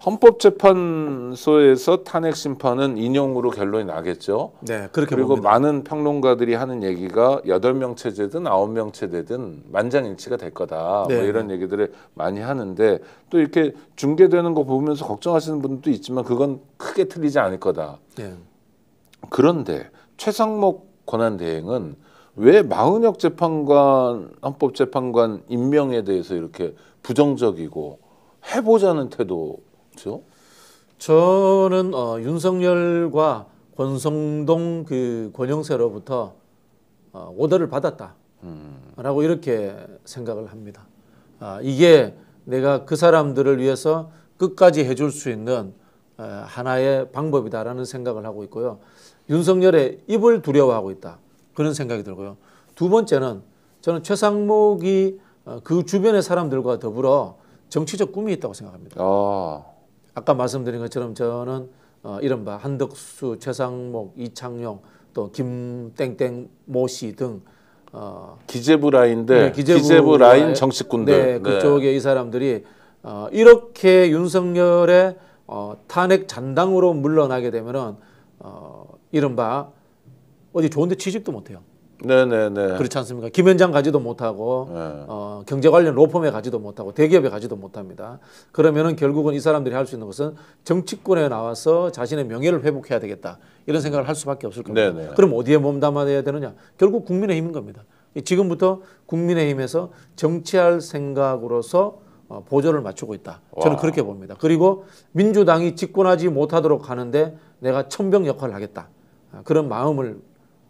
[SPEAKER 1] 헌법재판소에서 탄핵 심판은 인용으로 결론이 나겠죠.
[SPEAKER 3] 네, 그렇게
[SPEAKER 1] 그리고
[SPEAKER 3] 봅니다.
[SPEAKER 1] 많은 평론가들이 하는 얘기가 8명 체제든 9명 체제든 만장일치가 될 거다.
[SPEAKER 3] 네.
[SPEAKER 1] 뭐 이런 얘기들을 많이 하는데 또 이렇게 중계되는 거 보면서 걱정하시는 분도 있지만 그건 크게 틀리지 않을 거다.
[SPEAKER 3] 네.
[SPEAKER 1] 그런데 최상목 권한대행은 왜 마은혁 재판관, 헌법재판관 임명에 대해서 이렇게 부정적이고 해보자는 태도
[SPEAKER 3] 저는 윤석열과 권성동 그 권영세로부터 오더를 받았다라고 이렇게 생각을 합니다. 이게 내가 그 사람들을 위해서 끝까지 해줄 수 있는 하나의 방법이다라는 생각을 하고 있고요. 윤석열의 입을 두려워하고 있다 그런 생각이 들고요. 두 번째는 저는 최상목이 그 주변의 사람들과 더불어 정치적 꿈이 있다고 생각합니다. 아까 말씀드린 것처럼 저는 이른바 한덕수, 최상목, 이창용, 또 김땡땡 모씨 등
[SPEAKER 1] 기재부 라인들, 기재부 라인 정치꾼들.
[SPEAKER 3] 네, 그쪽에 이 사람들이 이렇게 윤석열의 탄핵 잔당으로 물러나게 되면은 이른바 어디 좋은데 취직도 못해요.
[SPEAKER 1] 네네네.
[SPEAKER 3] 그렇지 않습니까? 김현장 가지도 못하고 경제 관련 로펌에 가지도 못하고 대기업에 가지도 못합니다. 그러면은 결국은 이 사람들이 할 수 있는 것은 정치권에 나와서 자신의 명예를 회복해야 되겠다 이런 생각을 할 수밖에 없을 겁니다.
[SPEAKER 1] 네네.
[SPEAKER 3] 그럼 어디에 몸담아야 되느냐? 결국 국민의힘인 겁니다. 지금부터 국민의힘에서 정치할 생각으로서 보조를 맞추고 있다. 저는 그렇게 봅니다. 그리고 민주당이 집권하지 못하도록 하는데 내가 천병 역할을 하겠다. 그런 마음을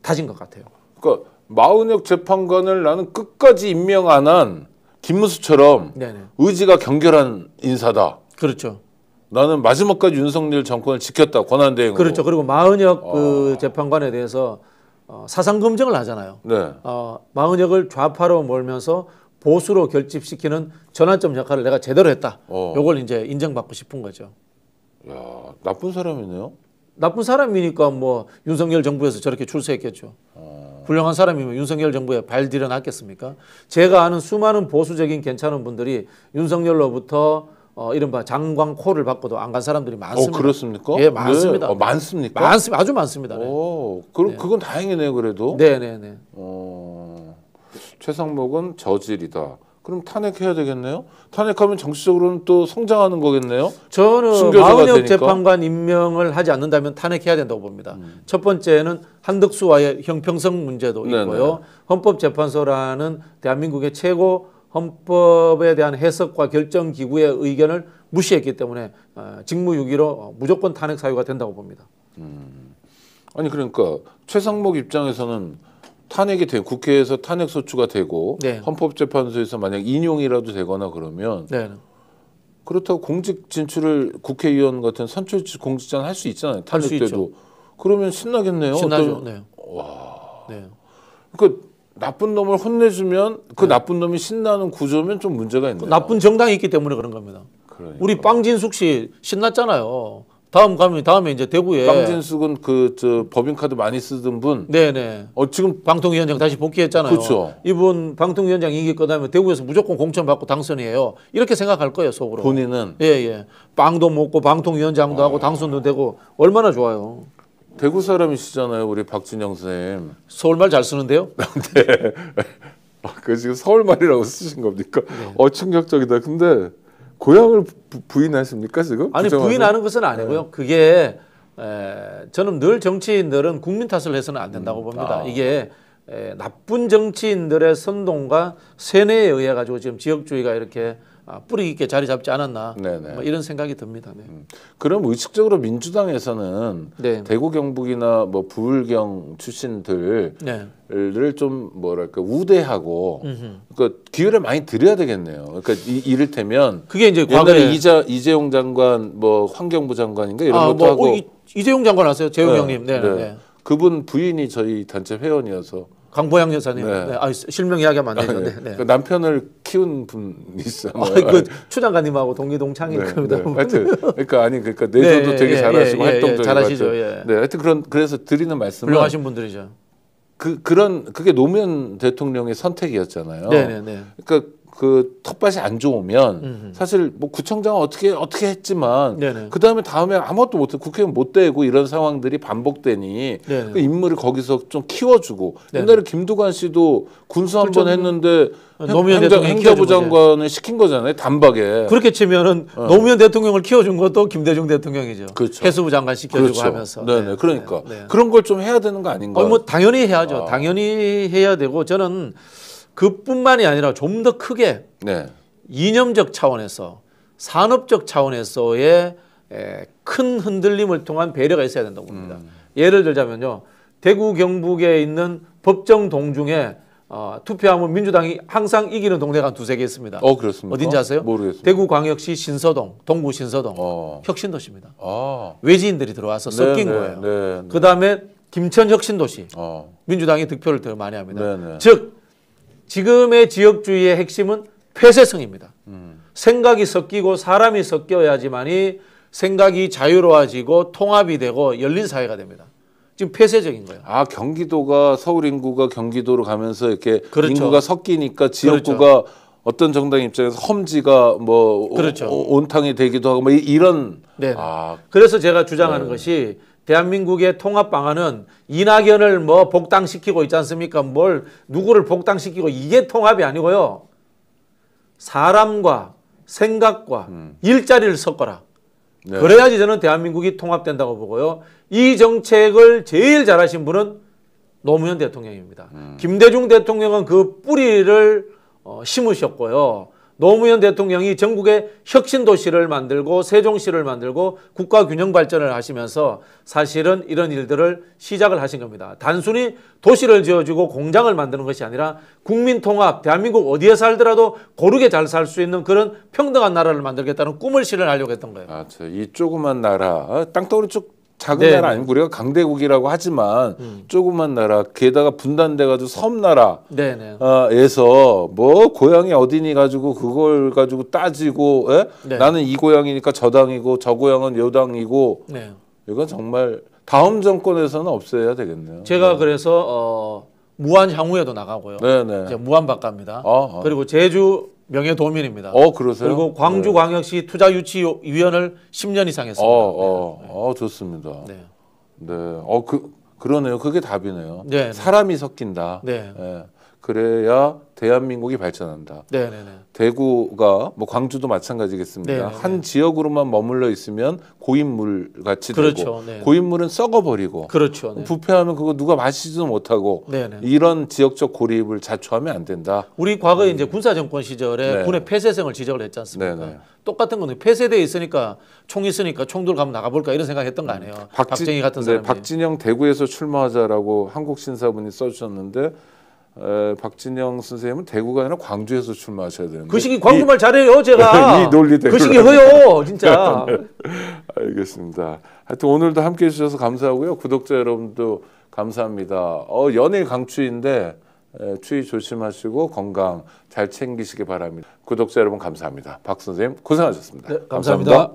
[SPEAKER 3] 다진 것 같아요.
[SPEAKER 1] 그러니까 마은혁 재판관을 나는 끝까지 임명 안 한 김문수처럼
[SPEAKER 3] 네네.
[SPEAKER 1] 의지가 경결한 인사다.
[SPEAKER 3] 그렇죠.
[SPEAKER 1] 나는 마지막까지 윤석열 정권을 지켰다. 권한대행으로.
[SPEAKER 3] 그렇죠. 그리고 마은혁 그 재판관에 대해서 사상 검증을 하잖아요.
[SPEAKER 1] 네.
[SPEAKER 3] 마은혁을 좌파로 몰면서 보수로 결집시키는 전환점 역할을 내가 제대로 했다. 요걸 이제 인정받고 싶은 거죠.
[SPEAKER 1] 야, 나쁜 사람이네요.
[SPEAKER 3] 나쁜 사람이니까 뭐 윤석열 정부에서 저렇게 출세했겠죠. 훌륭한 사람이면 윤석열 정부에 발 들여놨겠습니까? 제가 아는 수많은 보수적인 괜찮은 분들이 윤석열로부터 이른바 장광코를 받고도 안 간 사람들이 많습니다.
[SPEAKER 1] 그렇습니까?
[SPEAKER 3] 예, 많습니다.
[SPEAKER 1] 네. 많습니까?
[SPEAKER 3] 많습니다. 아주 많습니다. 네.
[SPEAKER 1] 그건 다행이네요, 그래도.
[SPEAKER 3] 네네네.
[SPEAKER 1] 최상목은 저질이다. 그럼 탄핵해야 되겠네요. 탄핵하면 정치적으로는 또 성장하는 거겠네요.
[SPEAKER 3] 저는 마은혁 재판관 임명을 하지 않는다면 탄핵해야 된다고 봅니다. 첫 번째는 한덕수와의 형평성 문제도 있고요.
[SPEAKER 1] 네네.
[SPEAKER 3] 헌법재판소라는 대한민국의 최고 헌법에 대한 해석과 결정 기구의 의견을 무시했기 때문에 직무유기로 무조건 탄핵 사유가 된다고 봅니다.
[SPEAKER 1] 아니 그러니까 최상목 입장에서는 탄핵이 돼 국회에서 탄핵 소추가 되고
[SPEAKER 3] 네.
[SPEAKER 1] 헌법재판소에서 만약 인용이라도 되거나 그러면
[SPEAKER 3] 네.
[SPEAKER 1] 그렇다고 공직 진출을 국회의원 같은 선출 공직자는 할 수 있잖아요. 탄핵 때도. 그러면 신나겠네요.
[SPEAKER 3] 신나죠. 네.
[SPEAKER 1] 와.
[SPEAKER 3] 네.
[SPEAKER 1] 그 나쁜 놈을 혼내주면 그 나쁜 놈이 신나는 구조면 좀 문제가 있네요.
[SPEAKER 3] 나쁜 정당이 있기 때문에 그런 겁니다.
[SPEAKER 1] 그러니까.
[SPEAKER 3] 우리 빵진숙 씨 신났잖아요. 다음에 이제 대구에
[SPEAKER 1] 깡진숙은 그 저 법인카드 많이 쓰던 분.
[SPEAKER 3] 네네.
[SPEAKER 1] 지금
[SPEAKER 3] 방통위원장 다시 복귀했잖아요.
[SPEAKER 1] 그렇죠.
[SPEAKER 3] 이분 방통위원장 임기 끝나면 대구에서 무조건 공천 받고 당선이에요. 이렇게 생각할 거예요, 속으로.
[SPEAKER 1] 본인은
[SPEAKER 3] 예. 빵도 먹고 방통위원장도 하고 당선도 되고 얼마나 좋아요.
[SPEAKER 1] 대구 사람이시잖아요, 우리 박진영 선생님.
[SPEAKER 3] 서울말 잘 쓰는데요?
[SPEAKER 1] 네. 그 지금 서울말이라고 쓰신 겁니까?
[SPEAKER 3] 네.
[SPEAKER 1] 충격적이다. 근데 고향을 부인하십니까 지금?
[SPEAKER 3] 아니
[SPEAKER 1] 부정하세요?
[SPEAKER 3] 부인하는 것은 아니고요. 그게 저는 늘 정치인들은 국민 탓을 해서는 안 된다고 봅니다. 이게 나쁜 정치인들의 선동과 세뇌에 의해 가지고 지금 지역주의가 이렇게 뿌리 깊게 자리 잡지 않았나 뭐 이런 생각이 듭니다. 네.
[SPEAKER 1] 그럼 의식적으로 민주당에서는
[SPEAKER 3] 네.
[SPEAKER 1] 대구 경북이나 뭐 부울경 출신들을
[SPEAKER 3] 네.
[SPEAKER 1] 좀 뭐랄까 우대하고 그러니까 기회를 많이 드려야 되겠네요. 그러니까 이를테면
[SPEAKER 3] 그게 이제
[SPEAKER 1] 옛날에 이재용 장관 뭐 환경부 장관인가 이런 것도 하고
[SPEAKER 3] 이재용 장관 아세요? 재용 형님. 네.
[SPEAKER 1] 그분 부인이 저희 단체 회원이어서
[SPEAKER 3] 강보양 여사님.
[SPEAKER 1] 네.
[SPEAKER 3] 네. 실명 이야기하면 안 되죠. 네.
[SPEAKER 1] 그 남편을 키운 분이시잖아요.
[SPEAKER 3] 그 추 장관님하고 동기동창일 겁니다.
[SPEAKER 1] 하여튼 그러니까 내조도 되게 잘하시고 활동적이고
[SPEAKER 3] 잘하시죠.
[SPEAKER 1] 네, 하여튼 그래서 드리는 말씀은
[SPEAKER 3] 훌륭하신 분들이죠.
[SPEAKER 1] 그게 노무현 대통령의 선택이었잖아요.
[SPEAKER 3] 네네네.
[SPEAKER 1] 그러니까 그 텃밭이 안 좋으면 사실 뭐 구청장은 어떻게 했지만 다음에 아무것도 못해 국회의원 못 되고 이런 상황들이 반복되니 그 인물을 거기서 좀 키워주고 옛날에 김두관 씨도 군수 한 번 했는데
[SPEAKER 3] 노무현 대통령이
[SPEAKER 1] 행정부 장관을 시킨 거잖아요. 단박에.
[SPEAKER 3] 그렇게 치면은 노무현 대통령을 키워준 것도 김대중 대통령이죠.
[SPEAKER 1] 그렇죠.
[SPEAKER 3] 해수부 장관 시켜주고 하면서.
[SPEAKER 1] 네네. 그러니까 그런 걸 좀 해야 되는 거 아닌가?
[SPEAKER 3] 뭐 당연히 해야죠. 당연히 해야 되고 저는 그뿐만이 아니라 좀 더 크게 이념적 차원에서 산업적 차원에서의 큰 흔들림을 통한 배려가 있어야 된다고 봅니다. 예를 들자면요. 대구 경북에 있는 법정 동 중에 투표하면 민주당이 항상 이기는 동네가 한 두세 개 있습니다.
[SPEAKER 1] 그렇습니까?
[SPEAKER 3] 어딘지 아세요?
[SPEAKER 1] 모르겠습니다.
[SPEAKER 3] 대구광역시 신서동, 동구 신서동 혁신도시입니다. 외지인들이 들어와서 섞인 거예요. 그다음에 김천 혁신도시 민주당이 득표를 더 많이 합니다. 즉 지금의 지역주의의 핵심은 폐쇄성입니다. 생각이 섞이고 사람이 섞여야지만이 생각이 자유로워지고 통합이 되고 열린 사회가 됩니다. 지금 폐쇄적인 거예요.
[SPEAKER 1] 경기도가 서울 인구가 경기도로 가면서 이렇게
[SPEAKER 3] 그렇죠.
[SPEAKER 1] 인구가 섞이니까 지역구가 어떤 정당 입장에서 험지가 뭐 온탕이 되기도 하고 뭐 이런.
[SPEAKER 3] 그래서 제가 주장하는 것이 대한민국의 통합 방안은 이낙연을 뭐 복당시키고 있지 않습니까? 누구를 복당시키고 이게 통합이 아니고요. 사람과 생각과 일자리를 섞어라. 그래야지 저는 대한민국이 통합된다고 보고요. 이 정책을 제일 잘하신 분은 노무현 대통령입니다. 김대중 대통령은 그 뿌리를 심으셨고요. 노무현 대통령이 전국에 혁신도시를 만들고 세종시를 만들고 국가균형 발전을 하시면서 사실은 이런 일들을 시작을 하신 겁니다. 단순히 도시를 지어주고 공장을 만드는 것이 아니라 국민통합, 대한민국 어디에 살더라도 고르게 잘 살 수 있는 그런 평등한 나라를 만들겠다는 꿈을 실현하려고 했던 거예요.
[SPEAKER 1] 이 조그만 나라, 땅덩어리 쪽 작은 나라 아니고 우리가 강대국이라고 하지만 조그만 나라 게다가 분단돼가지고 섬나라에서 뭐 고향이 어디니 가지고 그걸 가지고 따지고 나는 이 고향이니까 저 당이고 저 고향은 요 당이고 이건 정말 다음 정권에서는 없애야 되겠네요.
[SPEAKER 3] 제가 그래서 무안 향후에도 나가고요. 이제 무안 바깥입니다. 그리고 제주 명예도민입니다.
[SPEAKER 1] 그러세요?
[SPEAKER 3] 그리고 광주광역시 투자유치위원을 10년 이상 했습니다.
[SPEAKER 1] 좋습니다. 그러네요. 그게 답이네요. 사람이 섞인다. 그래야 대한민국이 발전한다. 대구가 뭐 광주도 마찬가지겠습니다. 한 지역으로만 머물러 있으면 고인물 같이 되고 고인물은 썩어버리고 부패하면 그거 누가 마시지도 못하고 이런 지역적 고립을 자초하면 안 된다.
[SPEAKER 3] 우리 과거에 이제 군사정권 시절에 군의 폐쇄성을 지적을 했지 않습니까? 똑같은 거는 폐쇄되어 있으니까 총 있으니까 총들 가면 나가볼까 이런 생각했던 거 아니에요. 박정희 같은 사람이.
[SPEAKER 1] 박진영 대구에서 출마하자라고 한국신사분이 써주셨는데 박진영 선생님은 대구가 아니라 광주에서 출마하셔야 되는데
[SPEAKER 3] 그 시기 광주말 잘해요 제가.
[SPEAKER 1] 이 논리대로
[SPEAKER 3] 그 시기 허요 진짜.
[SPEAKER 1] 알겠습니다. 하여튼 오늘도 함께해 주셔서 감사하고요. 구독자 여러분도 감사합니다. 연일 강추위인데 추위 조심하시고 건강 잘 챙기시기 바랍니다. 구독자 여러분 감사합니다. 박 선생님 고생하셨습니다.
[SPEAKER 3] 감사합니다.